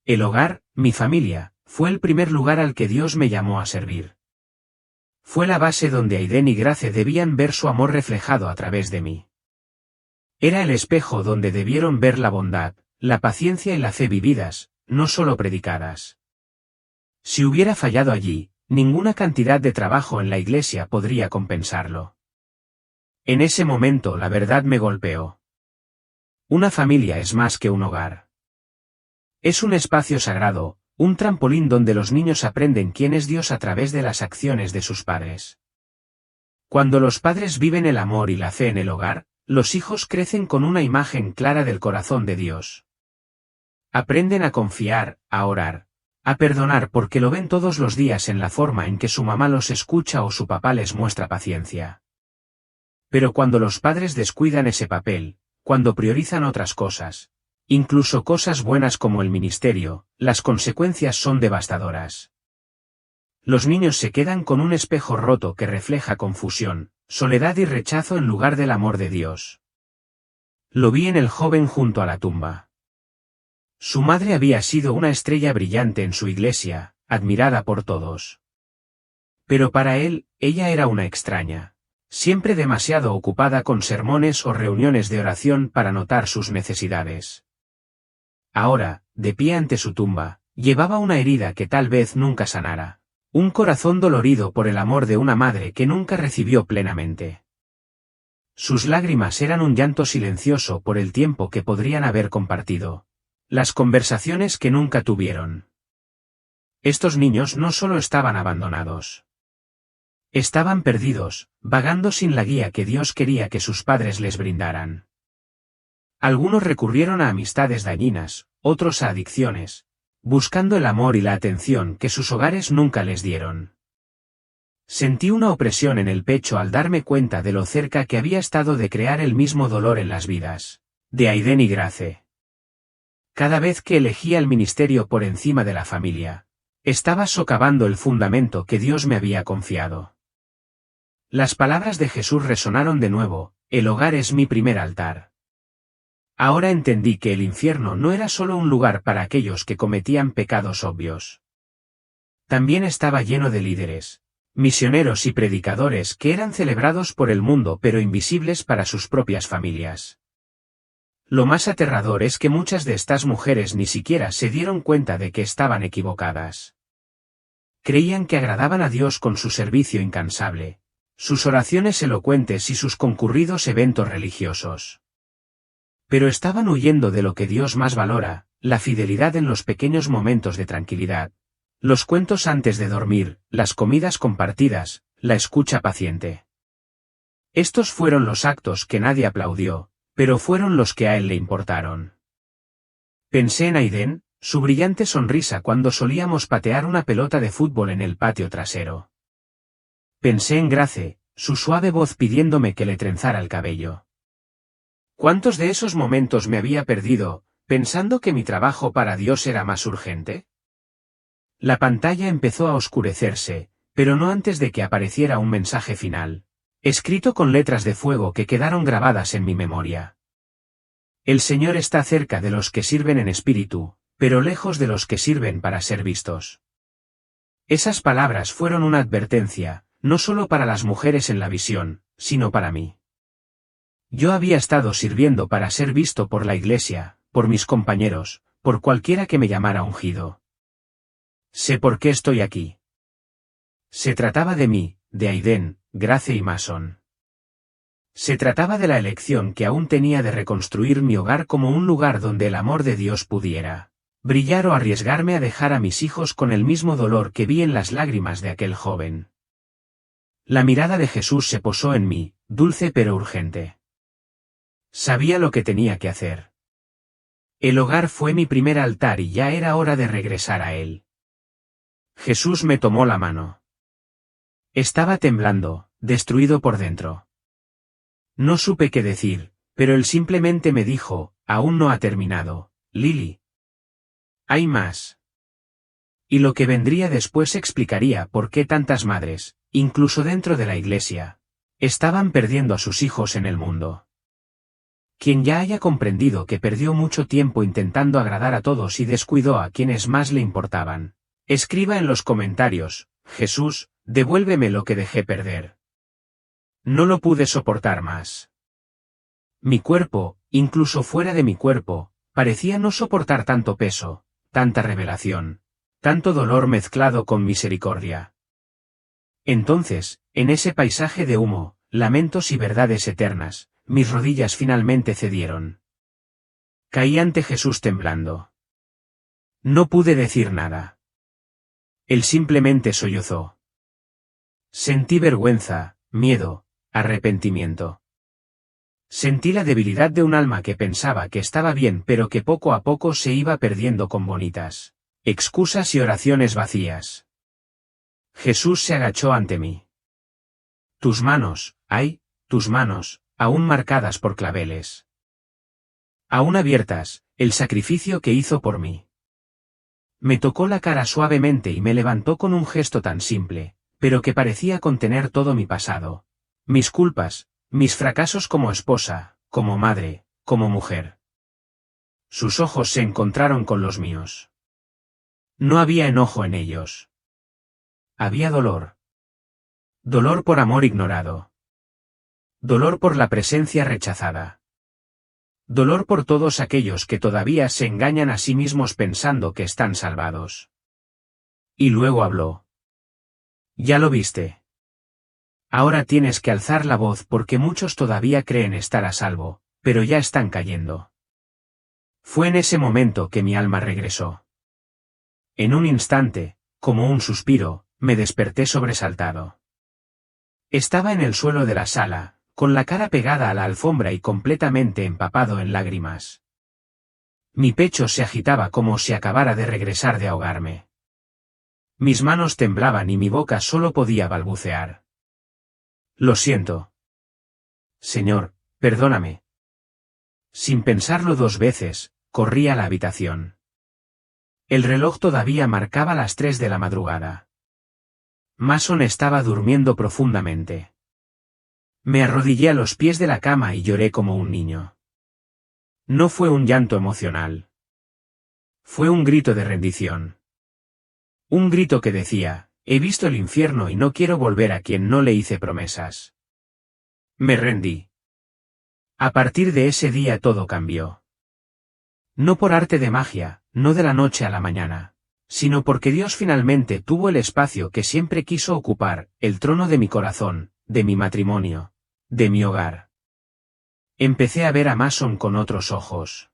El hogar, mi familia, fue el primer lugar al que Dios me llamó a servir. Fue la base donde Aiden y Grace debían ver su amor reflejado a través de mí. Era el espejo donde debieron ver la bondad, la paciencia y la fe vividas, no solo predicadas. Si hubiera fallado allí, ninguna cantidad de trabajo en la iglesia podría compensarlo. En ese momento la verdad me golpeó. Una familia es más que un hogar. Es un espacio sagrado, un trampolín donde los niños aprenden quién es Dios a través de las acciones de sus padres. Cuando los padres viven el amor y la fe en el hogar, los hijos crecen con una imagen clara del corazón de Dios. Aprenden a confiar, a orar, a perdonar porque lo ven todos los días en la forma en que su mamá los escucha o su papá les muestra paciencia. Pero cuando los padres descuidan ese papel, cuando priorizan otras cosas, incluso cosas buenas como el ministerio, las consecuencias son devastadoras. Los niños se quedan con un espejo roto que refleja confusión, soledad y rechazo en lugar del amor de Dios. Lo vi en el joven junto a la tumba. Su madre había sido una estrella brillante en su iglesia, admirada por todos. Pero para él, ella era una extraña, siempre demasiado ocupada con sermones o reuniones de oración para notar sus necesidades. Ahora, de pie ante su tumba, llevaba una herida que tal vez nunca sanara. Un corazón dolorido por el amor de una madre que nunca recibió plenamente. Sus lágrimas eran un llanto silencioso por el tiempo que podrían haber compartido. Las conversaciones que nunca tuvieron. Estos niños no solo estaban abandonados. Estaban perdidos, vagando sin la guía que Dios quería que sus padres les brindaran. Algunos recurrieron a amistades dañinas, otros a adicciones, buscando el amor y la atención que sus hogares nunca les dieron. Sentí una opresión en el pecho al darme cuenta de lo cerca que había estado de crear el mismo dolor en las vidas de Aiden y Grace. Cada vez que elegía el ministerio por encima de la familia, estaba socavando el fundamento que Dios me había confiado. Las palabras de Jesús resonaron de nuevo: «El hogar es mi primer altar». Ahora entendí que el infierno no era solo un lugar para aquellos que cometían pecados obvios. También estaba lleno de líderes, misioneros y predicadores que eran celebrados por el mundo pero invisibles para sus propias familias. Lo más aterrador es que muchas de estas mujeres ni siquiera se dieron cuenta de que estaban equivocadas. Creían que agradaban a Dios con su servicio incansable, sus oraciones elocuentes y sus concurridos eventos religiosos. Pero estaban huyendo de lo que Dios más valora, la fidelidad en los pequeños momentos de tranquilidad, los cuentos antes de dormir, las comidas compartidas, la escucha paciente. Estos fueron los actos que nadie aplaudió, pero fueron los que a él le importaron. Pensé en Aiden, su brillante sonrisa cuando solíamos patear una pelota de fútbol en el patio trasero. Pensé en Grace, su suave voz pidiéndome que le trenzara el cabello. ¿Cuántos de esos momentos me había perdido, pensando que mi trabajo para Dios era más urgente? La pantalla empezó a oscurecerse, pero no antes de que apareciera un mensaje final, escrito con letras de fuego que quedaron grabadas en mi memoria. El Señor está cerca de los que sirven en espíritu, pero lejos de los que sirven para ser vistos. Esas palabras fueron una advertencia, no solo para las mujeres en la visión, sino para mí. Yo había estado sirviendo para ser visto por la iglesia, por mis compañeros, por cualquiera que me llamara ungido. Sé por qué estoy aquí. Se trataba de mí, de Aiden, Grace y Mason. Se trataba de la elección que aún tenía de reconstruir mi hogar como un lugar donde el amor de Dios pudiera brillar o arriesgarme a dejar a mis hijos con el mismo dolor que vi en las lágrimas de aquel joven. La mirada de Jesús se posó en mí, dulce pero urgente. Sabía lo que tenía que hacer. El hogar fue mi primer altar y ya era hora de regresar a él. Jesús me tomó la mano. Estaba temblando, destruido por dentro. No supe qué decir, pero él simplemente me dijo, aún no ha terminado, Lily. Hay más. Y lo que vendría después explicaría por qué tantas madres, incluso dentro de la iglesia, estaban perdiendo a sus hijos en el mundo. Quien ya haya comprendido que perdió mucho tiempo intentando agradar a todos y descuidó a quienes más le importaban, escriba en los comentarios, Jesús, devuélveme lo que dejé perder. No lo pude soportar más. Mi cuerpo, incluso fuera de mi cuerpo, parecía no soportar tanto peso, tanta revelación, tanto dolor mezclado con misericordia. Entonces, en ese paisaje de humo, lamentos y verdades eternas, mis rodillas finalmente cedieron. Caí ante Jesús temblando. No pude decir nada. Él simplemente sollozó. Sentí vergüenza, miedo, arrepentimiento. Sentí la debilidad de un alma que pensaba que estaba bien pero que poco a poco se iba perdiendo con bonitas excusas y oraciones vacías. Jesús se agachó ante mí. Tus manos, ay, tus manos, aún marcadas por claveles. Aún abiertas, el sacrificio que hizo por mí. Me tocó la cara suavemente y me levantó con un gesto tan simple, pero que parecía contener todo mi pasado. Mis culpas, mis fracasos como esposa, como madre, como mujer. Sus ojos se encontraron con los míos. No había enojo en ellos. Había dolor. Dolor por amor ignorado. Dolor por la presencia rechazada. Dolor por todos aquellos que todavía se engañan a sí mismos pensando que están salvados. Y luego habló. Ya lo viste. Ahora tienes que alzar la voz porque muchos todavía creen estar a salvo, pero ya están cayendo. Fue en ese momento que mi alma regresó. En un instante, como un suspiro, me desperté sobresaltado. Estaba en el suelo de la sala, con la cara pegada a la alfombra y completamente empapado en lágrimas. Mi pecho se agitaba como si acabara de regresar de ahogarme. Mis manos temblaban y mi boca solo podía balbucear. Lo siento. Señor, perdóname. Sin pensarlo dos veces, corrí a la habitación. El reloj todavía marcaba las 3 de la madrugada. Mason estaba durmiendo profundamente. Me arrodillé a los pies de la cama y lloré como un niño. No fue un llanto emocional. Fue un grito de rendición. Un grito que decía, he visto el infierno y no quiero volver a quien no le hice promesas. Me rendí. A partir de ese día todo cambió. No por arte de magia, no de la noche a la mañana, sino porque Dios finalmente tuvo el espacio que siempre quiso ocupar, el trono de mi corazón, de mi matrimonio, de mi hogar. Empecé a ver a Mason con otros ojos.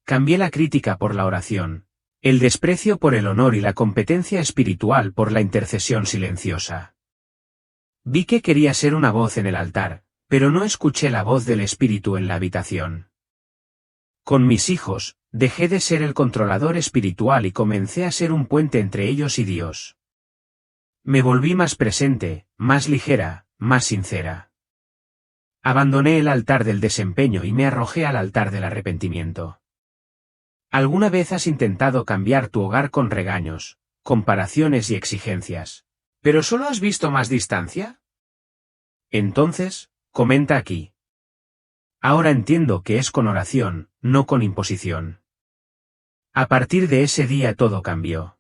Cambié la crítica por la oración, el desprecio por el honor y la competencia espiritual por la intercesión silenciosa. Vi que quería ser una voz en el altar, pero no escuché la voz del Espíritu en la habitación. Con mis hijos, dejé de ser el controlador espiritual y comencé a ser un puente entre ellos y Dios. Me volví más presente, más ligera, más sincera. Abandoné el altar del desempeño y me arrojé al altar del arrepentimiento. ¿Alguna vez has intentado cambiar tu hogar con regaños, comparaciones y exigencias, pero solo has visto más distancia? Entonces, comenta aquí. Ahora entiendo que es con oración, no con imposición. A partir de ese día todo cambió.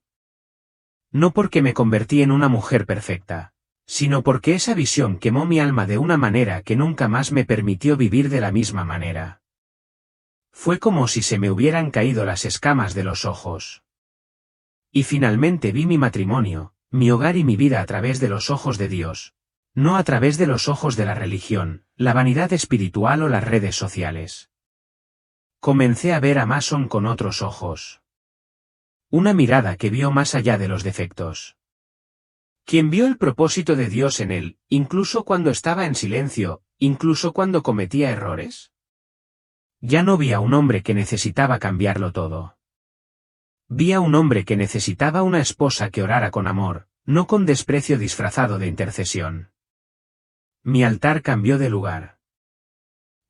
No porque me convertí en una mujer perfecta, sino porque esa visión quemó mi alma de una manera que nunca más me permitió vivir de la misma manera. Fue como si se me hubieran caído las escamas de los ojos. Y finalmente vi mi matrimonio, mi hogar y mi vida a través de los ojos de Dios, no a través de los ojos de la religión, la vanidad espiritual o las redes sociales. Comencé a ver a Mason con otros ojos. Una mirada que vio más allá de los defectos. Quien vio el propósito de Dios en él, incluso cuando estaba en silencio, incluso cuando cometía errores. Ya no vi a un hombre que necesitaba cambiarlo todo. Vi a un hombre que necesitaba una esposa que orara con amor, no con desprecio disfrazado de intercesión. Mi altar cambió de lugar.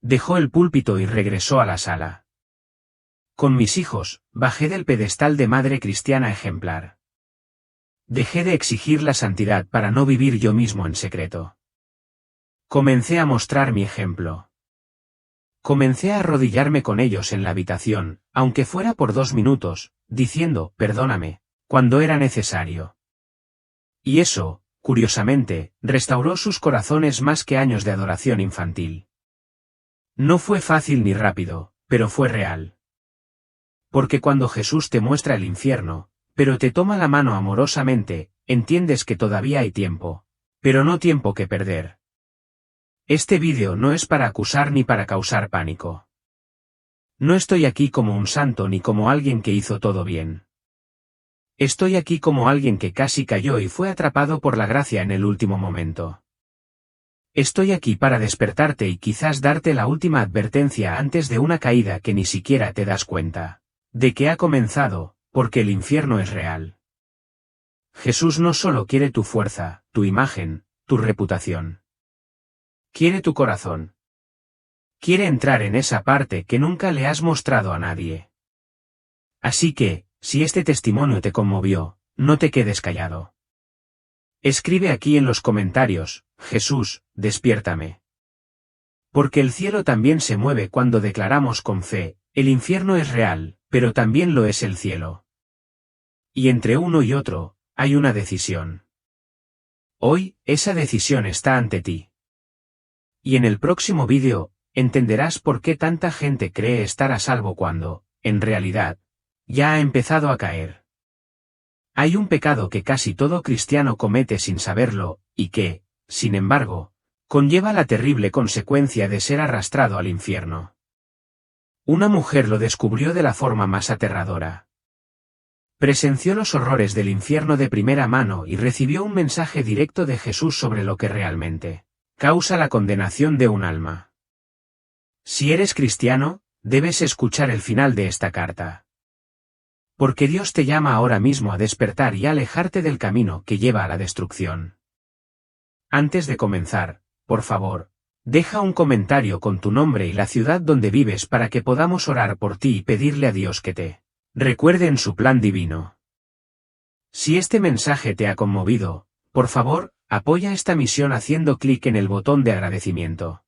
Dejó el púlpito y regresó a la sala. Con mis hijos, bajé del pedestal de madre cristiana ejemplar. Dejé de exigir la santidad para no vivir yo mismo en secreto. Comencé a mostrar mi ejemplo. Comencé a arrodillarme con ellos en la habitación, aunque fuera por 2 minutos, diciendo, perdóname, cuando era necesario. Y eso, curiosamente, restauró sus corazones más que años de adoración infantil. No fue fácil ni rápido, pero fue real. Porque cuando Jesús te muestra el infierno, pero te toma la mano amorosamente, entiendes que todavía hay tiempo, pero no tiempo que perder. Este vídeo no es para acusar ni para causar pánico. No estoy aquí como un santo ni como alguien que hizo todo bien. Estoy aquí como alguien que casi cayó y fue atrapado por la gracia en el último momento. Estoy aquí para despertarte y quizás darte la última advertencia antes de una caída que ni siquiera te das cuenta de que ha comenzado, porque el infierno es real. Jesús no solo quiere tu fuerza, tu imagen, tu reputación. Quiere tu corazón. Quiere entrar en esa parte que nunca le has mostrado a nadie. Así que, si este testimonio te conmovió, no te quedes callado. Escribe aquí en los comentarios, Jesús, despiértame. Porque el cielo también se mueve cuando declaramos con fe, el infierno es real, pero también lo es el cielo. Y entre uno y otro, hay una decisión. Hoy, esa decisión está ante ti. Y en el próximo vídeo, entenderás por qué tanta gente cree estar a salvo cuando, en realidad, ya ha empezado a caer. Hay un pecado que casi todo cristiano comete sin saberlo, y que, sin embargo, conlleva la terrible consecuencia de ser arrastrado al infierno. Una mujer lo descubrió de la forma más aterradora. Presenció los horrores del infierno de primera mano y recibió un mensaje directo de Jesús sobre lo que realmente causa la condenación de un alma. Si eres cristiano, debes escuchar el final de esta carta. Porque Dios te llama ahora mismo a despertar y a alejarte del camino que lleva a la destrucción. Antes de comenzar, por favor, deja un comentario con tu nombre y la ciudad donde vives para que podamos orar por ti y pedirle a Dios que te recuerde en su plan divino. Si este mensaje te ha conmovido, por favor, apoya esta misión haciendo clic en el botón de agradecimiento.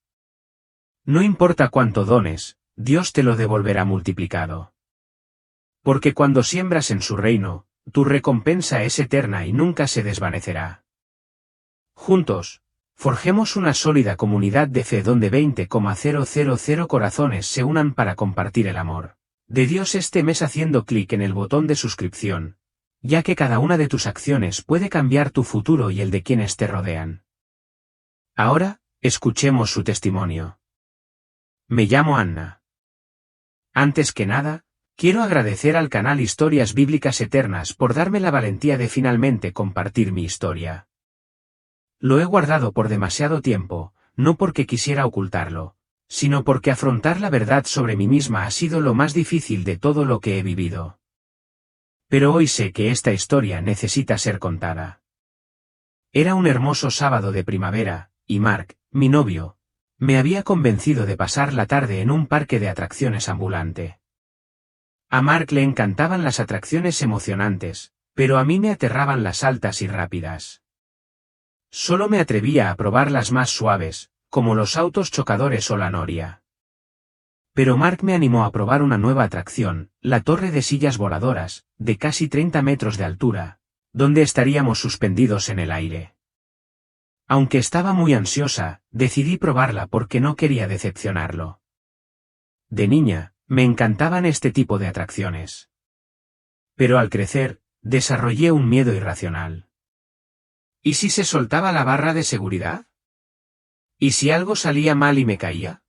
No importa cuánto dones, Dios te lo devolverá multiplicado. Porque cuando siembras en su reino, tu recompensa es eterna y nunca se desvanecerá. Juntos, forjemos una sólida comunidad de fe donde 20,000 corazones se unan para compartir el amor de Dios este mes haciendo clic en el botón de suscripción, ya que cada una de tus acciones puede cambiar tu futuro y el de quienes te rodean. Ahora, escuchemos su testimonio. Me llamo Anna. Antes que nada, quiero agradecer al canal Historias Bíblicas Eternas por darme la valentía de finalmente compartir mi historia. Lo he guardado por demasiado tiempo, no porque quisiera ocultarlo, sino porque afrontar la verdad sobre mí misma ha sido lo más difícil de todo lo que he vivido. Pero hoy sé que esta historia necesita ser contada. Era un hermoso sábado de primavera, y Mark, mi novio, me había convencido de pasar la tarde en un parque de atracciones ambulante. A Mark le encantaban las atracciones emocionantes, pero a mí me aterraban las altas y rápidas. Solo me atrevía a probar las más suaves, como los autos chocadores o la noria. Pero Mark me animó a probar una nueva atracción, la torre de sillas voladoras, de casi 30 metros de altura, donde estaríamos suspendidos en el aire. Aunque estaba muy ansiosa, decidí probarla porque no quería decepcionarlo. De niña, me encantaban este tipo de atracciones. Pero al crecer, desarrollé un miedo irracional. ¿Y si se soltaba la barra de seguridad? ¿Y si algo salía mal y me caía?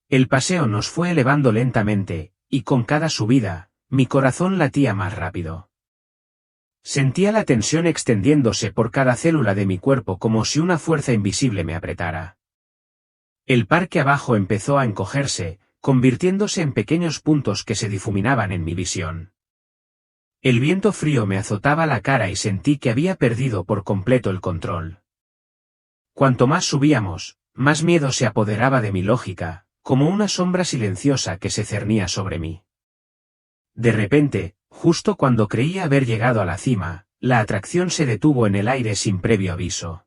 El paseo nos fue elevando lentamente, y con cada subida, mi corazón latía más rápido. Sentía la tensión extendiéndose por cada célula de mi cuerpo como si una fuerza invisible me apretara. El parque abajo empezó a encogerse, convirtiéndose en pequeños puntos que se difuminaban en mi visión. El viento frío me azotaba la cara y sentí que había perdido por completo el control. Cuanto más subíamos, más miedo se apoderaba de mi lógica, como una sombra silenciosa que se cernía sobre mí. De repente, justo cuando creía haber llegado a la cima, la atracción se detuvo en el aire sin previo aviso.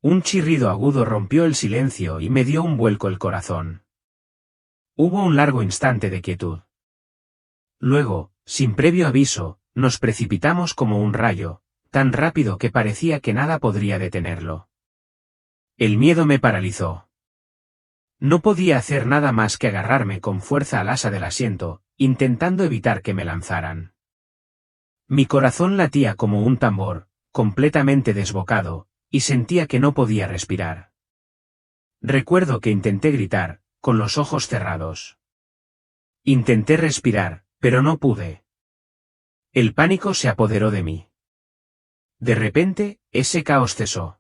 Un chirrido agudo rompió el silencio y me dio un vuelco el corazón. Hubo un largo instante de quietud. Luego, sin previo aviso, nos precipitamos como un rayo, tan rápido que parecía que nada podría detenerlo. El miedo me paralizó. No podía hacer nada más que agarrarme con fuerza al asa del asiento, intentando evitar que me lanzaran. Mi corazón latía como un tambor, completamente desbocado, y sentía que no podía respirar. Recuerdo que intenté gritar, con los ojos cerrados. Intenté respirar, pero no pude. El pánico se apoderó de mí. De repente, ese caos cesó.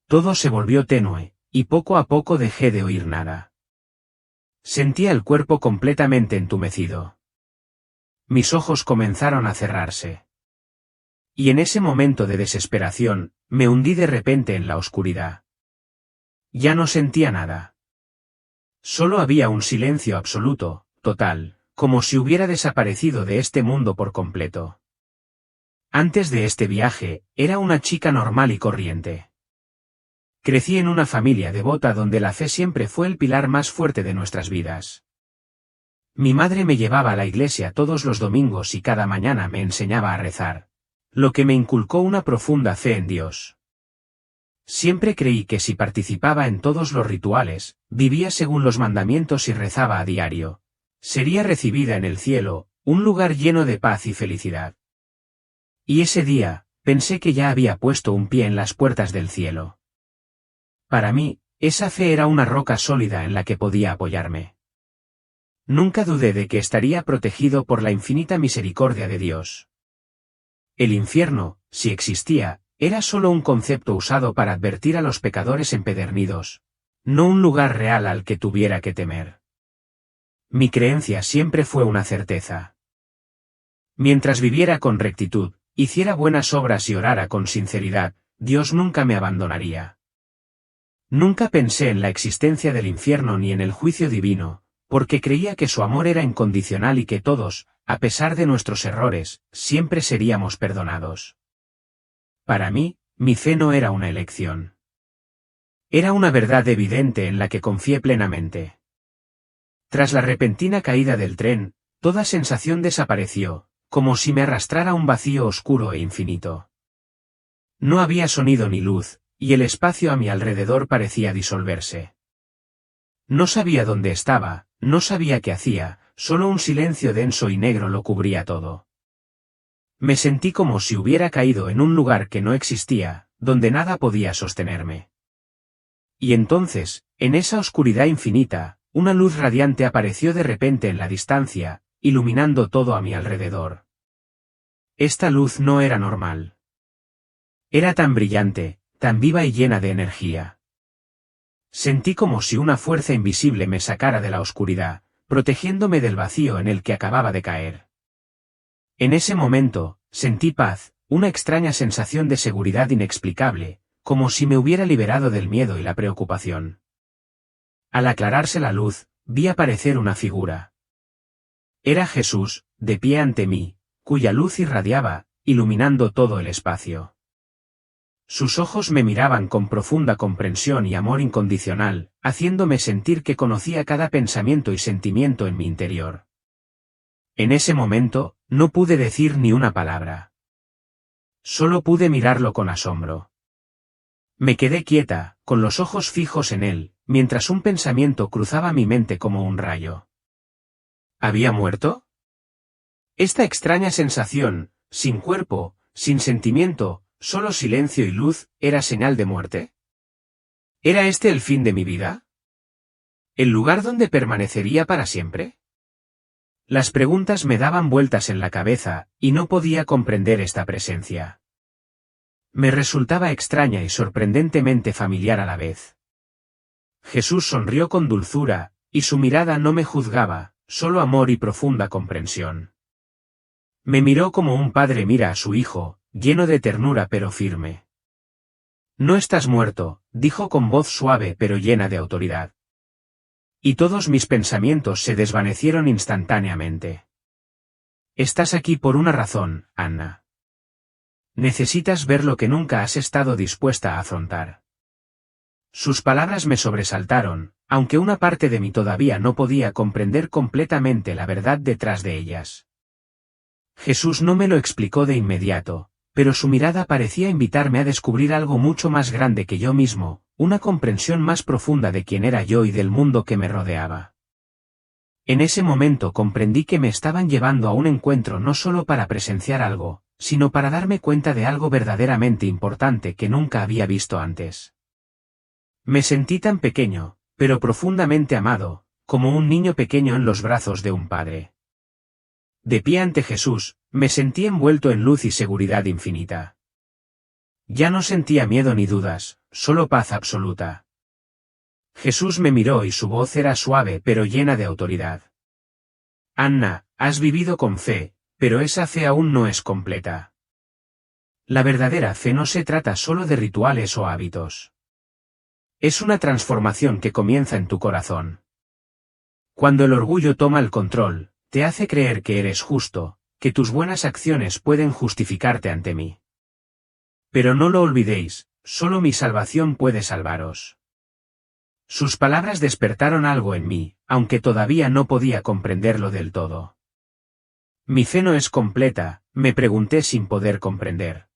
Todo se volvió tenue, y poco a poco dejé de oír nada. Sentía el cuerpo completamente entumecido. Mis ojos comenzaron a cerrarse. Y en ese momento de desesperación, me hundí de repente en la oscuridad. Ya no sentía nada. Solo había un silencio absoluto, total, como si hubiera desaparecido de este mundo por completo. Antes de este viaje, era una chica normal y corriente. Crecí en una familia devota donde la fe siempre fue el pilar más fuerte de nuestras vidas. Mi madre me llevaba a la iglesia todos los domingos y cada mañana me enseñaba a rezar, lo que me inculcó una profunda fe en Dios. Siempre creí que si participaba en todos los rituales, vivía según los mandamientos y rezaba a diario, sería recibida en el cielo, un lugar lleno de paz y felicidad. Y ese día, pensé que ya había puesto un pie en las puertas del cielo. Para mí, esa fe era una roca sólida en la que podía apoyarme. Nunca dudé de que estaría protegido por la infinita misericordia de Dios. El infierno, si existía, era solo un concepto usado para advertir a los pecadores empedernidos, no un lugar real al que tuviera que temer. Mi creencia siempre fue una certeza. Mientras viviera con rectitud, hiciera buenas obras y orara con sinceridad, Dios nunca me abandonaría. Nunca pensé en la existencia del infierno ni en el juicio divino, porque creía que su amor era incondicional y que todos, a pesar de nuestros errores, siempre seríamos perdonados. Para mí, mi fe no era una elección. Era una verdad evidente en la que confié plenamente. Tras la repentina caída del tren, toda sensación desapareció, como si me arrastrara un vacío oscuro e infinito. No había sonido ni luz, y el espacio a mi alrededor parecía disolverse. No sabía dónde estaba, no sabía qué hacía, solo un silencio denso y negro lo cubría todo. Me sentí como si hubiera caído en un lugar que no existía, donde nada podía sostenerme. Y entonces, en esa oscuridad infinita, una luz radiante apareció de repente en la distancia, iluminando todo a mi alrededor. Esta luz no era normal. Era tan brillante, tan viva y llena de energía. Sentí como si una fuerza invisible me sacara de la oscuridad, protegiéndome del vacío en el que acababa de caer. En ese momento, sentí paz, una extraña sensación de seguridad inexplicable, como si me hubiera liberado del miedo y la preocupación. Al aclararse la luz, vi aparecer una figura. Era Jesús, de pie ante mí, cuya luz irradiaba, iluminando todo el espacio. Sus ojos me miraban con profunda comprensión y amor incondicional, haciéndome sentir que conocía cada pensamiento y sentimiento en mi interior. En ese momento, no pude decir ni una palabra. Solo pude mirarlo con asombro. Me quedé quieta, con los ojos fijos en él, mientras un pensamiento cruzaba mi mente como un rayo. ¿Había muerto? Esta extraña sensación, sin cuerpo, sin sentimiento, solo silencio y luz, ¿era señal de muerte? ¿Era este el fin de mi vida? ¿El lugar donde permanecería para siempre? Las preguntas me daban vueltas en la cabeza, y no podía comprender esta presencia. Me resultaba extraña y sorprendentemente familiar a la vez. Jesús sonrió con dulzura, y su mirada no me juzgaba, solo amor y profunda comprensión. Me miró como un padre mira a su hijo, lleno de ternura pero firme. No estás muerto, dijo con voz suave pero llena de autoridad. Y todos mis pensamientos se desvanecieron instantáneamente. Estás aquí por una razón, Anna. Necesitas ver lo que nunca has estado dispuesta a afrontar. Sus palabras me sobresaltaron, aunque una parte de mí todavía no podía comprender completamente la verdad detrás de ellas. Jesús no me lo explicó de inmediato, pero su mirada parecía invitarme a descubrir algo mucho más grande que yo mismo, una comprensión más profunda de quién era yo y del mundo que me rodeaba. En ese momento comprendí que me estaban llevando a un encuentro no solo para presenciar algo, sino para darme cuenta de algo verdaderamente importante que nunca había visto antes. Me sentí tan pequeño, pero profundamente amado, como un niño pequeño en los brazos de un padre. De pie ante Jesús, me sentí envuelto en luz y seguridad infinita. Ya no sentía miedo ni dudas, solo paz absoluta. Jesús me miró y su voz era suave pero llena de autoridad. Anna, has vivido con fe, pero esa fe aún no es completa. La verdadera fe no se trata solo de rituales o hábitos. Es una transformación que comienza en tu corazón. Cuando el orgullo toma el control, te hace creer que eres justo, que tus buenas acciones pueden justificarte ante mí. Pero no lo olvidéis, solo mi salvación puede salvaros. Sus palabras despertaron algo en mí, aunque todavía no podía comprenderlo del todo. Mi fe no es completa, me pregunté sin poder comprender.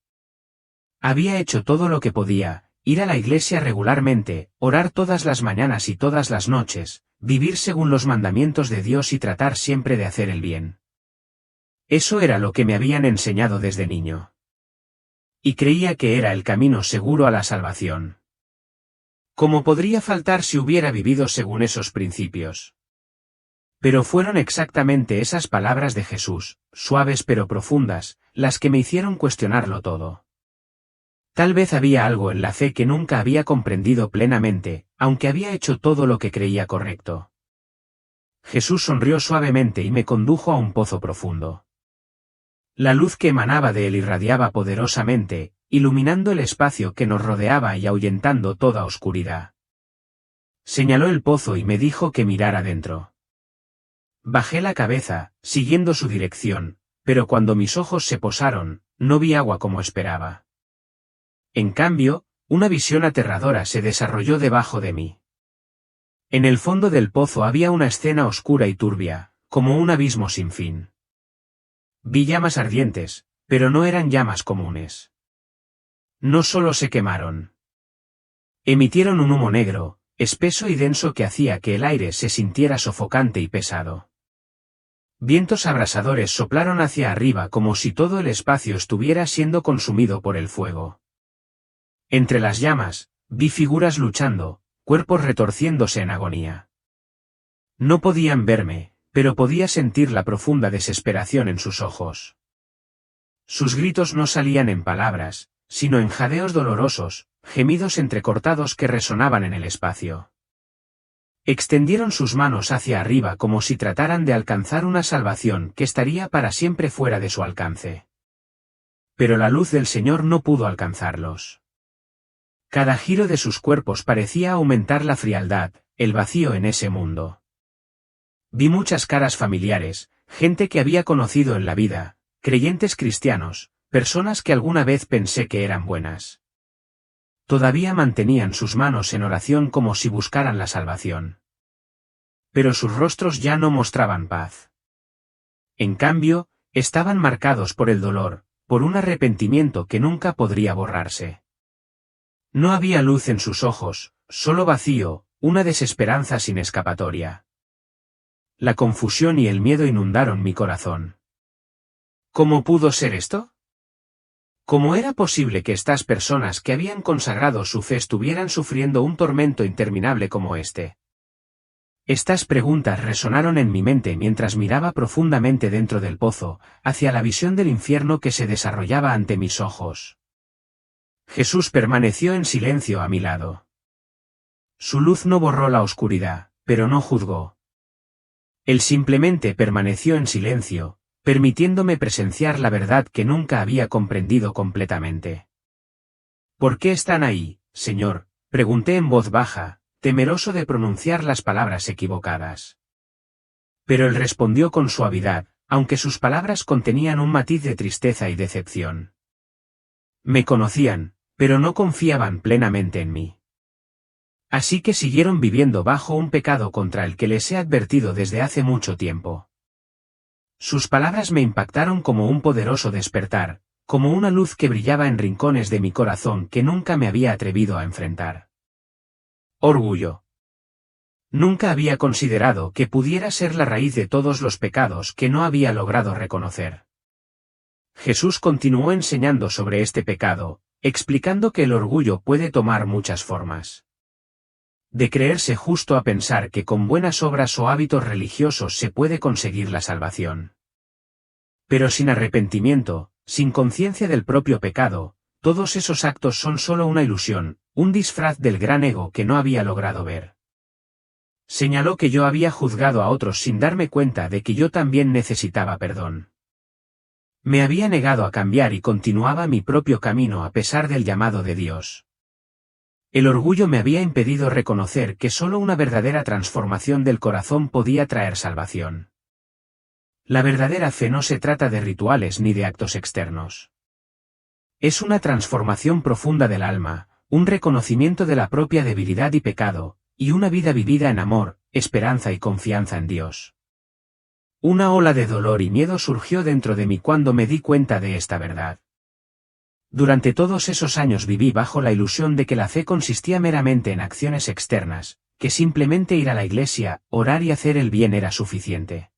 Había hecho todo lo que podía, ir a la iglesia regularmente, orar todas las mañanas y todas las noches, vivir según los mandamientos de Dios y tratar siempre de hacer el bien. Eso era lo que me habían enseñado desde niño. Y creía que era el camino seguro a la salvación. ¿Cómo podría faltar si hubiera vivido según esos principios? Pero fueron exactamente esas palabras de Jesús, suaves pero profundas, las que me hicieron cuestionarlo todo. Tal vez había algo en la fe que nunca había comprendido plenamente, aunque había hecho todo lo que creía correcto. Jesús sonrió suavemente y me condujo a un pozo profundo. La luz que emanaba de él irradiaba poderosamente, iluminando el espacio que nos rodeaba y ahuyentando toda oscuridad. Señaló el pozo y me dijo que mirara dentro. Bajé la cabeza, siguiendo su dirección, pero cuando mis ojos se posaron, no vi agua como esperaba. En cambio, una visión aterradora se desarrolló debajo de mí. En el fondo del pozo había una escena oscura y turbia, como un abismo sin fin. Vi llamas ardientes, pero no eran llamas comunes. No solo se quemaron. Emitieron un humo negro, espeso y denso que hacía que el aire se sintiera sofocante y pesado. Vientos abrasadores soplaron hacia arriba como si todo el espacio estuviera siendo consumido por el fuego. Entre las llamas, vi figuras luchando, cuerpos retorciéndose en agonía. No podían verme, pero podía sentir la profunda desesperación en sus ojos. Sus gritos no salían en palabras, sino en jadeos dolorosos, gemidos entrecortados que resonaban en el espacio. Extendieron sus manos hacia arriba como si trataran de alcanzar una salvación que estaría para siempre fuera de su alcance. Pero la luz del Señor no pudo alcanzarlos. Cada giro de sus cuerpos parecía aumentar la frialdad, el vacío en ese mundo. Vi muchas caras familiares, gente que había conocido en la vida, creyentes cristianos, personas que alguna vez pensé que eran buenas. Todavía mantenían sus manos en oración como si buscaran la salvación. Pero sus rostros ya no mostraban paz. En cambio, estaban marcados por el dolor, por un arrepentimiento que nunca podría borrarse. No había luz en sus ojos, solo vacío, una desesperanza sin escapatoria. La confusión y el miedo inundaron mi corazón. ¿Cómo pudo ser esto? ¿Cómo era posible que estas personas que habían consagrado su fe estuvieran sufriendo un tormento interminable como este? Estas preguntas resonaron en mi mente mientras miraba profundamente dentro del pozo, hacia la visión del infierno que se desarrollaba ante mis ojos. Jesús permaneció en silencio a mi lado. Su luz no borró la oscuridad, pero no juzgó. Él simplemente permaneció en silencio, permitiéndome presenciar la verdad que nunca había comprendido completamente. ¿Por qué están ahí, Señor?, pregunté en voz baja, temeroso de pronunciar las palabras equivocadas. Pero él respondió con suavidad, aunque sus palabras contenían un matiz de tristeza y decepción. Me conocían, pero no confiaban plenamente en mí. Así que siguieron viviendo bajo un pecado contra el que les he advertido desde hace mucho tiempo. Sus palabras me impactaron como un poderoso despertar, como una luz que brillaba en rincones de mi corazón que nunca me había atrevido a enfrentar. Orgullo. Nunca había considerado que pudiera ser la raíz de todos los pecados que no había logrado reconocer. Jesús continuó enseñando sobre este pecado, explicando que el orgullo puede tomar muchas formas. De creerse justo a pensar que con buenas obras o hábitos religiosos se puede conseguir la salvación. Pero sin arrepentimiento, sin conciencia del propio pecado, todos esos actos son solo una ilusión, un disfraz del gran ego que no había logrado ver. Señaló que yo había juzgado a otros sin darme cuenta de que yo también necesitaba perdón. Me había negado a cambiar y continuaba mi propio camino a pesar del llamado de Dios. El orgullo me había impedido reconocer que solo una verdadera transformación del corazón podía traer salvación. La verdadera fe no se trata de rituales ni de actos externos. Es una transformación profunda del alma, un reconocimiento de la propia debilidad y pecado, y una vida vivida en amor, esperanza y confianza en Dios. Una ola de dolor y miedo surgió dentro de mí cuando me di cuenta de esta verdad. Durante todos esos años viví bajo la ilusión de que la fe consistía meramente en acciones externas, que simplemente ir a la iglesia, orar y hacer el bien era suficiente.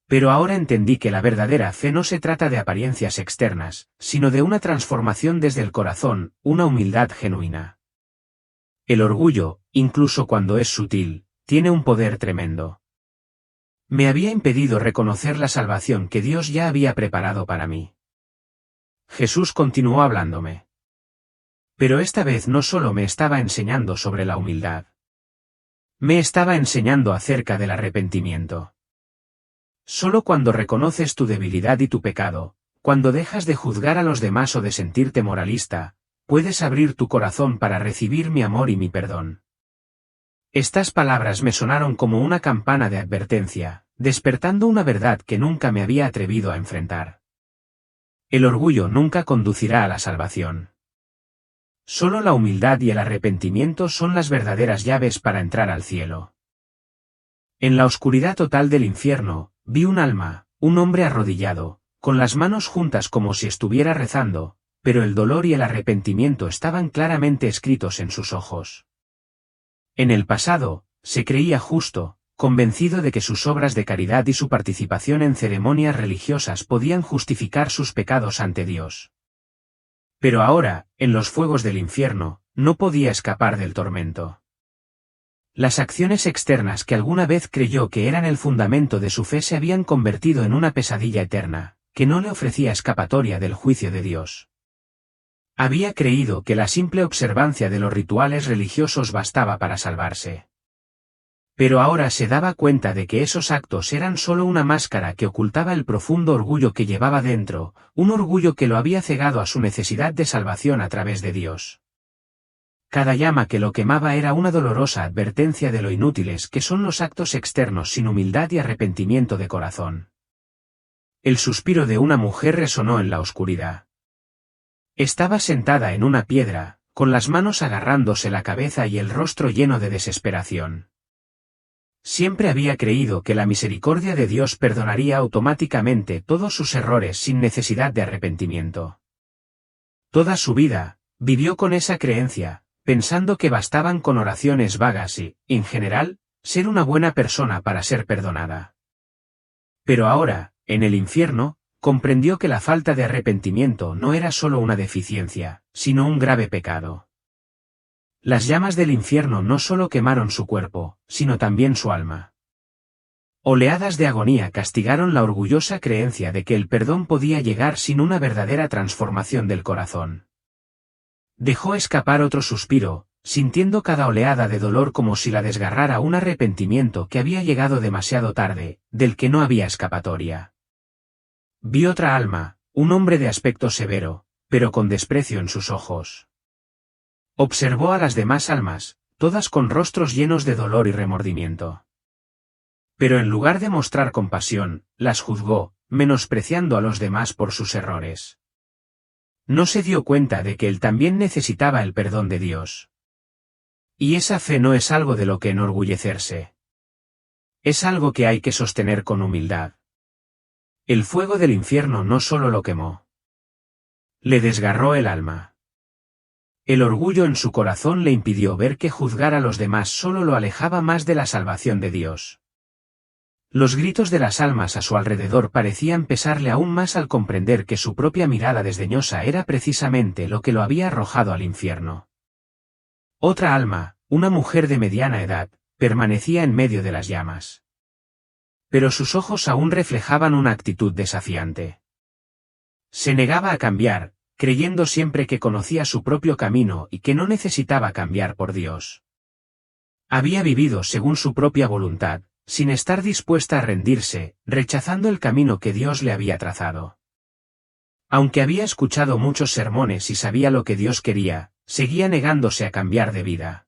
Pero ahora entendí que la verdadera fe no se trata de apariencias externas, sino de una transformación desde el corazón, una humildad genuina. El orgullo, incluso cuando es sutil, tiene un poder tremendo. Me había impedido reconocer la salvación que Dios ya había preparado para mí. Jesús continuó hablándome. Pero esta vez no solo me estaba enseñando sobre la humildad. Me estaba enseñando acerca del arrepentimiento. Solo cuando reconoces tu debilidad y tu pecado, cuando dejas de juzgar a los demás o de sentirte moralista, puedes abrir tu corazón para recibir mi amor y mi perdón. Estas palabras me sonaron como una campana de advertencia, despertando una verdad que nunca me había atrevido a enfrentar. El orgullo nunca conducirá a la salvación. Solo la humildad y el arrepentimiento son las verdaderas llaves para entrar al cielo. En la oscuridad total del infierno, vi un alma, un hombre arrodillado, con las manos juntas como si estuviera rezando, pero el dolor y el arrepentimiento estaban claramente escritos en sus ojos. En el pasado, se creía justo, convencido de que sus obras de caridad y su participación en ceremonias religiosas podían justificar sus pecados ante Dios. Pero ahora, en los fuegos del infierno, no podía escapar del tormento. Las acciones externas que alguna vez creyó que eran el fundamento de su fe se habían convertido en una pesadilla eterna, que no le ofrecía escapatoria del juicio de Dios. Había creído que la simple observancia de los rituales religiosos bastaba para salvarse. Pero ahora se daba cuenta de que esos actos eran solo una máscara que ocultaba el profundo orgullo que llevaba dentro, un orgullo que lo había cegado a su necesidad de salvación a través de Dios. Cada llama que lo quemaba era una dolorosa advertencia de lo inútiles que son los actos externos sin humildad y arrepentimiento de corazón. El suspiro de una mujer resonó en la oscuridad. Estaba sentada en una piedra, con las manos agarrándose la cabeza y el rostro lleno de desesperación. Siempre había creído que la misericordia de Dios perdonaría automáticamente todos sus errores sin necesidad de arrepentimiento. Toda su vida, vivió con esa creencia, pensando que bastaban con oraciones vagas y, en general, ser una buena persona para ser perdonada. Pero ahora, en el infierno, comprendió que la falta de arrepentimiento no era solo una deficiencia, sino un grave pecado. Las llamas del infierno no solo quemaron su cuerpo, sino también su alma. Oleadas de agonía castigaron la orgullosa creencia de que el perdón podía llegar sin una verdadera transformación del corazón. Dejó escapar otro suspiro, sintiendo cada oleada de dolor como si la desgarrara un arrepentimiento que había llegado demasiado tarde, del que no había escapatoria. Vi otra alma, un hombre de aspecto severo, pero con desprecio en sus ojos. Observó a las demás almas, todas con rostros llenos de dolor y remordimiento. Pero en lugar de mostrar compasión, las juzgó, menospreciando a los demás por sus errores. No se dio cuenta de que él también necesitaba el perdón de Dios. Y esa fe no es algo de lo que enorgullecerse. Es algo que hay que sostener con humildad. El fuego del infierno no solo lo quemó. Le desgarró el alma. El orgullo en su corazón le impidió ver que juzgar a los demás solo lo alejaba más de la salvación de Dios. Los gritos de las almas a su alrededor parecían pesarle aún más al comprender que su propia mirada desdeñosa era precisamente lo que lo había arrojado al infierno. Otra alma, una mujer de mediana edad, permanecía en medio de las llamas. Pero sus ojos aún reflejaban una actitud desafiante. Se negaba a cambiar, creyendo siempre que conocía su propio camino y que no necesitaba cambiar por Dios. Había vivido según su propia voluntad, sin estar dispuesta a rendirse, rechazando el camino que Dios le había trazado. Aunque había escuchado muchos sermones y sabía lo que Dios quería, seguía negándose a cambiar de vida.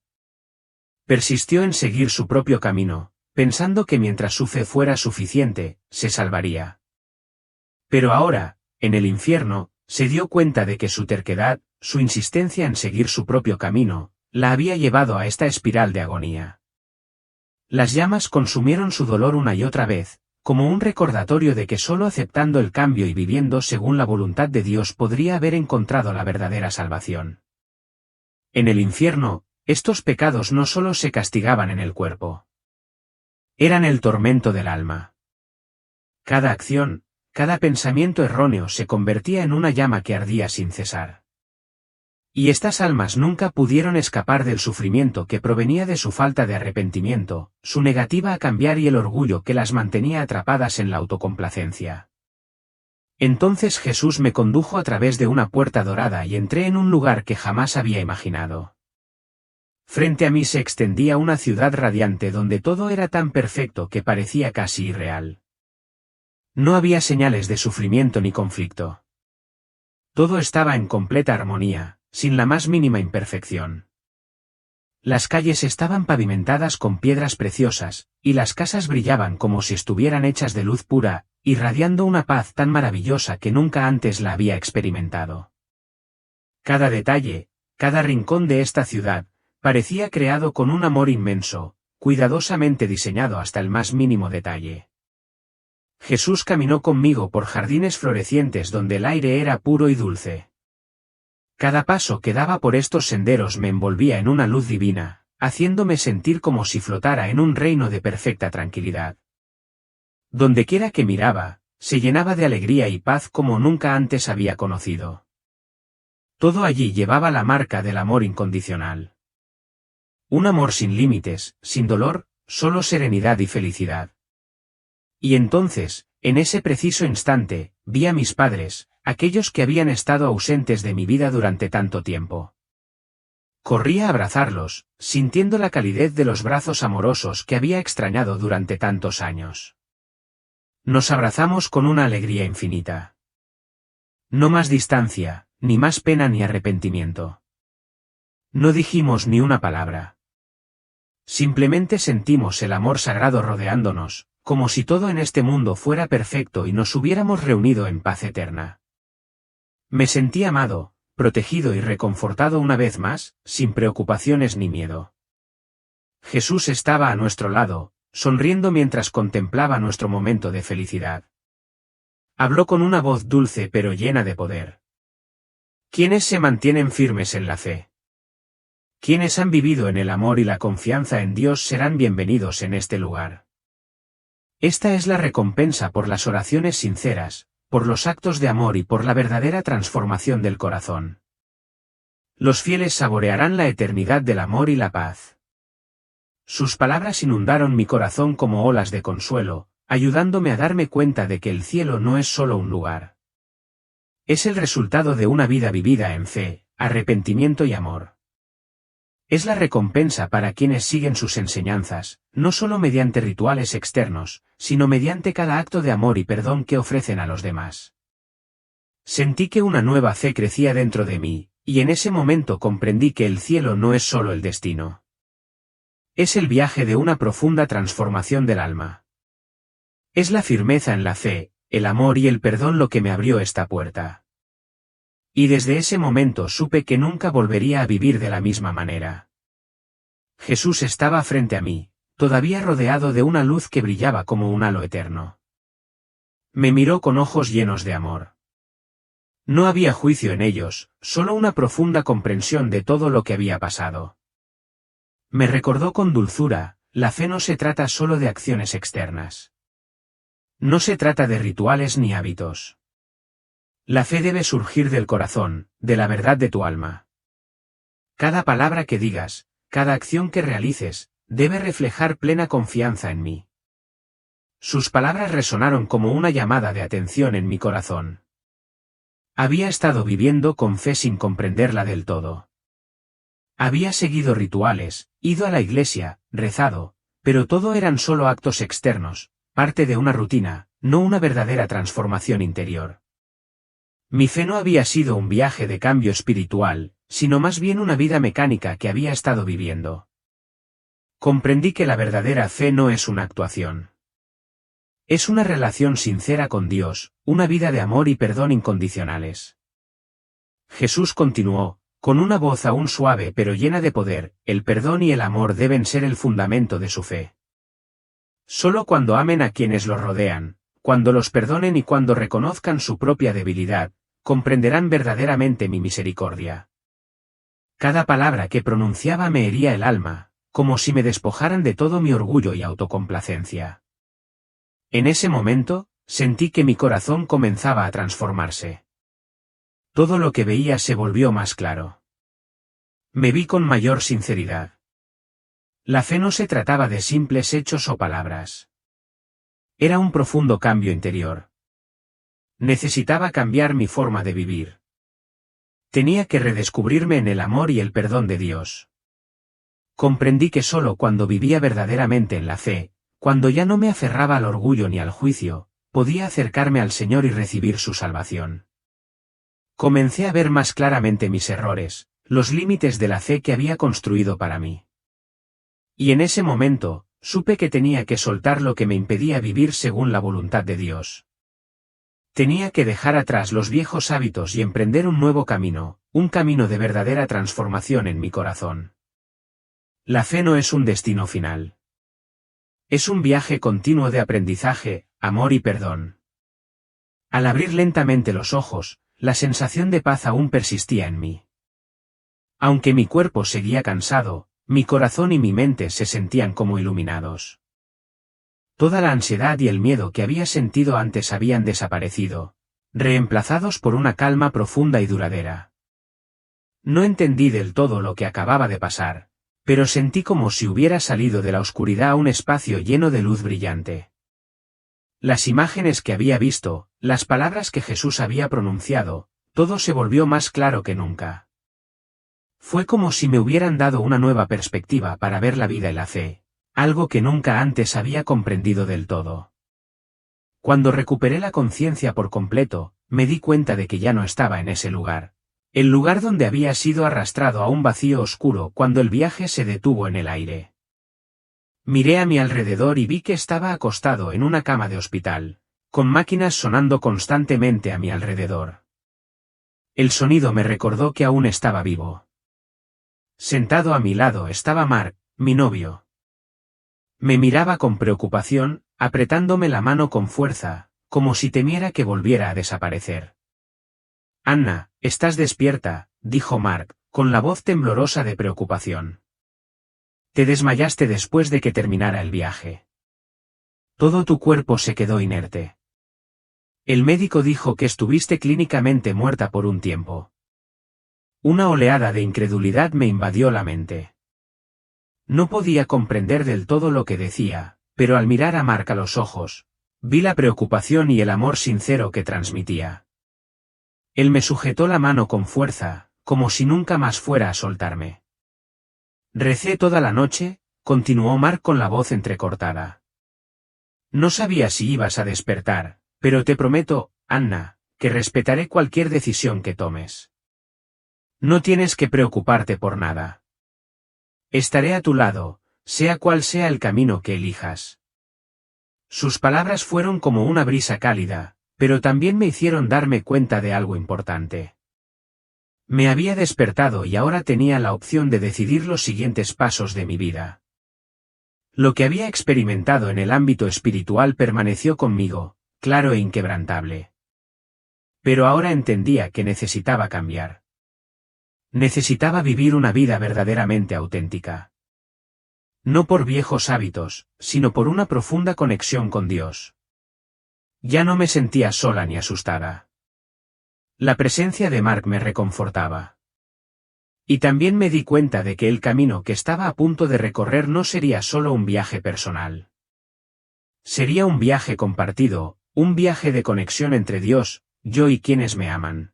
Persistió en seguir su propio camino, pensando que mientras su fe fuera suficiente, se salvaría. Pero ahora, en el infierno, se dio cuenta de que su terquedad, su insistencia en seguir su propio camino, la había llevado a esta espiral de agonía. Las llamas consumieron su dolor una y otra vez, como un recordatorio de que solo aceptando el cambio y viviendo según la voluntad de Dios podría haber encontrado la verdadera salvación. En el infierno, estos pecados no solo se castigaban en el cuerpo. Eran el tormento del alma. Cada acción, cada pensamiento erróneo se convertía en una llama que ardía sin cesar. Y estas almas nunca pudieron escapar del sufrimiento que provenía de su falta de arrepentimiento, su negativa a cambiar y el orgullo que las mantenía atrapadas en la autocomplacencia. Entonces Jesús me condujo a través de una puerta dorada y entré en un lugar que jamás había imaginado. Frente a mí se extendía una ciudad radiante donde todo era tan perfecto que parecía casi irreal. No había señales de sufrimiento ni conflicto. Todo estaba en completa armonía, sin la más mínima imperfección. Las calles estaban pavimentadas con piedras preciosas, y las casas brillaban como si estuvieran hechas de luz pura, irradiando una paz tan maravillosa que nunca antes la había experimentado. Cada detalle, cada rincón de esta ciudad, parecía creado con un amor inmenso, cuidadosamente diseñado hasta el más mínimo detalle. Jesús caminó conmigo por jardines florecientes donde el aire era puro y dulce. Cada paso que daba por estos senderos me envolvía en una luz divina, haciéndome sentir como si flotara en un reino de perfecta tranquilidad. Dondequiera que miraba, se llenaba de alegría y paz como nunca antes había conocido. Todo allí llevaba la marca del amor incondicional. Un amor sin límites, sin dolor, solo serenidad y felicidad. Y entonces, en ese preciso instante, vi a mis padres, aquellos que habían estado ausentes de mi vida durante tanto tiempo. Corrí a abrazarlos, sintiendo la calidez de los brazos amorosos que había extrañado durante tantos años. Nos abrazamos con una alegría infinita. No más distancia, ni más pena ni arrepentimiento. No dijimos ni una palabra. Simplemente sentimos el amor sagrado rodeándonos, como si todo en este mundo fuera perfecto y nos hubiéramos reunido en paz eterna. Me sentí amado, protegido y reconfortado una vez más, sin preocupaciones ni miedo. Jesús estaba a nuestro lado, sonriendo mientras contemplaba nuestro momento de felicidad. Habló con una voz dulce pero llena de poder. ¿Quiénes se mantienen firmes en la fe? Quienes han vivido en el amor y la confianza en Dios serán bienvenidos en este lugar. Esta es la recompensa por las oraciones sinceras, por los actos de amor y por la verdadera transformación del corazón. Los fieles saborearán la eternidad del amor y la paz. Sus palabras inundaron mi corazón como olas de consuelo, ayudándome a darme cuenta de que el cielo no es solo un lugar. Es el resultado de una vida vivida en fe, arrepentimiento y amor. Es la recompensa para quienes siguen sus enseñanzas, no solo mediante rituales externos, sino mediante cada acto de amor y perdón que ofrecen a los demás. Sentí que una nueva fe crecía dentro de mí, y en ese momento comprendí que el cielo no es solo el destino. Es el viaje de una profunda transformación del alma. Es la firmeza en la fe, el amor y el perdón lo que me abrió esta puerta. Y desde ese momento supe que nunca volvería a vivir de la misma manera. Jesús estaba frente a mí, todavía rodeado de una luz que brillaba como un halo eterno. Me miró con ojos llenos de amor. No había juicio en ellos, solo una profunda comprensión de todo lo que había pasado. Me recordó con dulzura, la fe no se trata solo de acciones externas. No se trata de rituales ni hábitos. La fe debe surgir del corazón, de la verdad de tu alma. Cada palabra que digas, cada acción que realices, debe reflejar plena confianza en mí. Sus palabras resonaron como una llamada de atención en mi corazón. Había estado viviendo con fe sin comprenderla del todo. Había seguido rituales, ido a la iglesia, rezado, pero todo eran solo actos externos, parte de una rutina, no una verdadera transformación interior. Mi fe no había sido un viaje de cambio espiritual, sino más bien una vida mecánica que había estado viviendo. Comprendí que la verdadera fe no es una actuación. Es una relación sincera con Dios, una vida de amor y perdón incondicionales. Jesús continuó, con una voz aún suave pero llena de poder, el perdón y el amor deben ser el fundamento de su fe. Solo cuando amen a quienes los rodean, cuando los perdonen y cuando reconozcan su propia debilidad, comprenderán verdaderamente mi misericordia. Cada palabra que pronunciaba me hería el alma, como si me despojaran de todo mi orgullo y autocomplacencia. En ese momento, sentí que mi corazón comenzaba a transformarse. Todo lo que veía se volvió más claro. Me vi con mayor sinceridad. La fe no se trataba de simples hechos o palabras. Era un profundo cambio interior. Necesitaba cambiar mi forma de vivir. Tenía que redescubrirme en el amor y el perdón de Dios. Comprendí que solo cuando vivía verdaderamente en la fe, cuando ya no me aferraba al orgullo ni al juicio, podía acercarme al Señor y recibir su salvación. Comencé a ver más claramente mis errores, los límites de la fe que había construido para mí. Y en ese momento, supe que tenía que soltar lo que me impedía vivir según la voluntad de Dios. Tenía que dejar atrás los viejos hábitos y emprender un nuevo camino, un camino de verdadera transformación en mi corazón. La fe no es un destino final. Es un viaje continuo de aprendizaje, amor y perdón. Al abrir lentamente los ojos, la sensación de paz aún persistía en mí. Aunque mi cuerpo seguía cansado, mi corazón y mi mente se sentían como iluminados. Toda la ansiedad y el miedo que había sentido antes habían desaparecido, reemplazados por una calma profunda y duradera. No entendí del todo lo que acababa de pasar, pero sentí como si hubiera salido de la oscuridad a un espacio lleno de luz brillante. las imágenes que había visto, las palabras que Jesús había pronunciado, todo se volvió más claro que nunca. Fue como si me hubieran dado una nueva perspectiva para ver la vida y la fe, algo que nunca antes había comprendido del todo. Cuando recuperé la conciencia por completo, me di cuenta de que ya no estaba en ese lugar. El lugar donde había sido arrastrado a un vacío oscuro cuando el viaje se detuvo en el aire. Miré a mi alrededor y vi que estaba acostado en una cama de hospital, con máquinas sonando constantemente a mi alrededor. El sonido me recordó que aún estaba vivo. Sentado a mi lado estaba Mark, mi novio. Me miraba con preocupación, apretándome la mano con fuerza, como si temiera que volviera a desaparecer. «Anna, estás despierta», dijo Mark, con la voz temblorosa de preocupación. «Te desmayaste después de que terminara el viaje. Todo tu cuerpo se quedó inerte. El médico dijo que estuviste clínicamente muerta por un tiempo». Una oleada de incredulidad me invadió la mente. No podía comprender del todo lo que decía, pero al mirar a Mark a los ojos, vi la preocupación y el amor sincero que transmitía. Él me sujetó la mano con fuerza, como si nunca más fuera a soltarme. «Recé toda la noche», continuó Mark con la voz entrecortada. «No sabía si ibas a despertar, pero te prometo, Anna, que respetaré cualquier decisión que tomes. No tienes que preocuparte por nada. Estaré a tu lado, sea cual sea el camino que elijas». Sus palabras fueron como una brisa cálida, pero también me hicieron darme cuenta de algo importante. Me había despertado y ahora tenía la opción de decidir los siguientes pasos de mi vida. Lo que había experimentado en el ámbito espiritual permaneció conmigo, claro e inquebrantable. Pero ahora entendía que necesitaba cambiar. Necesitaba vivir una vida verdaderamente auténtica. No por viejos hábitos, sino por una profunda conexión con Dios. Ya no me sentía sola ni asustada. La presencia de Mark me reconfortaba. Y también me di cuenta de que el camino que estaba a punto de recorrer no sería solo un viaje personal. Sería un viaje compartido, un viaje de conexión entre Dios, yo y quienes me aman.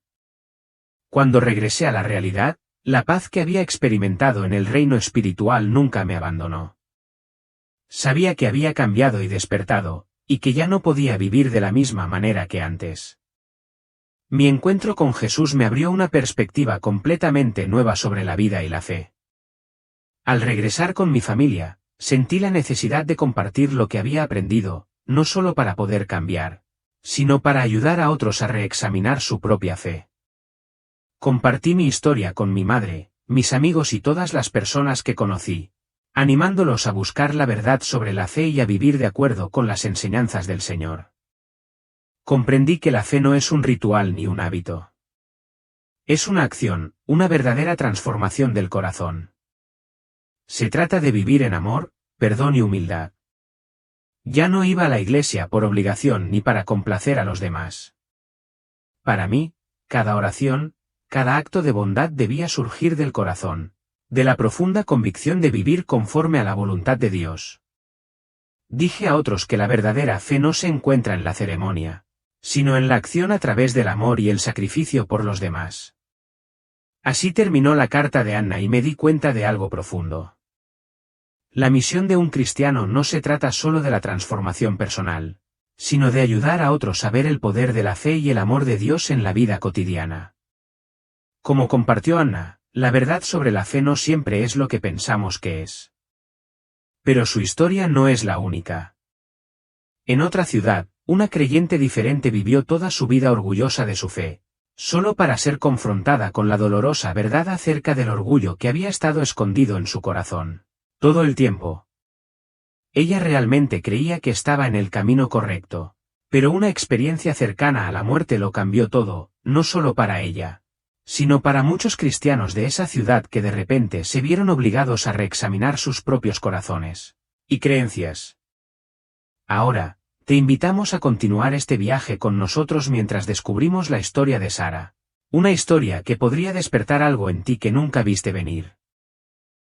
Cuando regresé a la realidad, la paz que había experimentado en el reino espiritual nunca me abandonó. Sabía que había cambiado y despertado, y que ya no podía vivir de la misma manera que antes. Mi encuentro con Jesús me abrió una perspectiva completamente nueva sobre la vida y la fe. Al regresar con mi familia, sentí la necesidad de compartir lo que había aprendido, no solo para poder cambiar, sino para ayudar a otros a reexaminar su propia fe. Compartí mi historia con mi madre, mis amigos y todas las personas que conocí, animándolos a buscar la verdad sobre la fe y a vivir de acuerdo con las enseñanzas del Señor. Comprendí que la fe no es un ritual ni un hábito. Es una acción, una verdadera transformación del corazón. Se trata de vivir en amor, perdón y humildad. Ya no iba a la iglesia por obligación ni para complacer a los demás. Para mí, cada oración, cada acto de bondad debía surgir del corazón, de la profunda convicción de vivir conforme a la voluntad de Dios. Dije a otros que la verdadera fe no se encuentra en la ceremonia, sino en la acción a través del amor y el sacrificio por los demás. Así terminó la carta de Anna y me di cuenta de algo profundo. La misión de un cristiano no se trata solo de la transformación personal, sino de ayudar a otros a ver el poder de la fe y el amor de Dios en la vida cotidiana. Como compartió Anna, la verdad sobre la fe no siempre es lo que pensamos que es. Pero su historia no es la única. En otra ciudad, una creyente diferente vivió toda su vida orgullosa de su fe, solo para ser confrontada con la dolorosa verdad acerca del orgullo que había estado escondido en su corazón, todo el tiempo. Ella realmente creía que estaba en el camino correcto, pero una experiencia cercana a la muerte lo cambió todo, no solo para ella, sino para muchos cristianos de esa ciudad que de repente se vieron obligados a reexaminar sus propios corazones y creencias. Ahora, te invitamos a continuar este viaje con nosotros mientras descubrimos la historia de Sara, una historia que podría despertar algo en ti que nunca viste venir.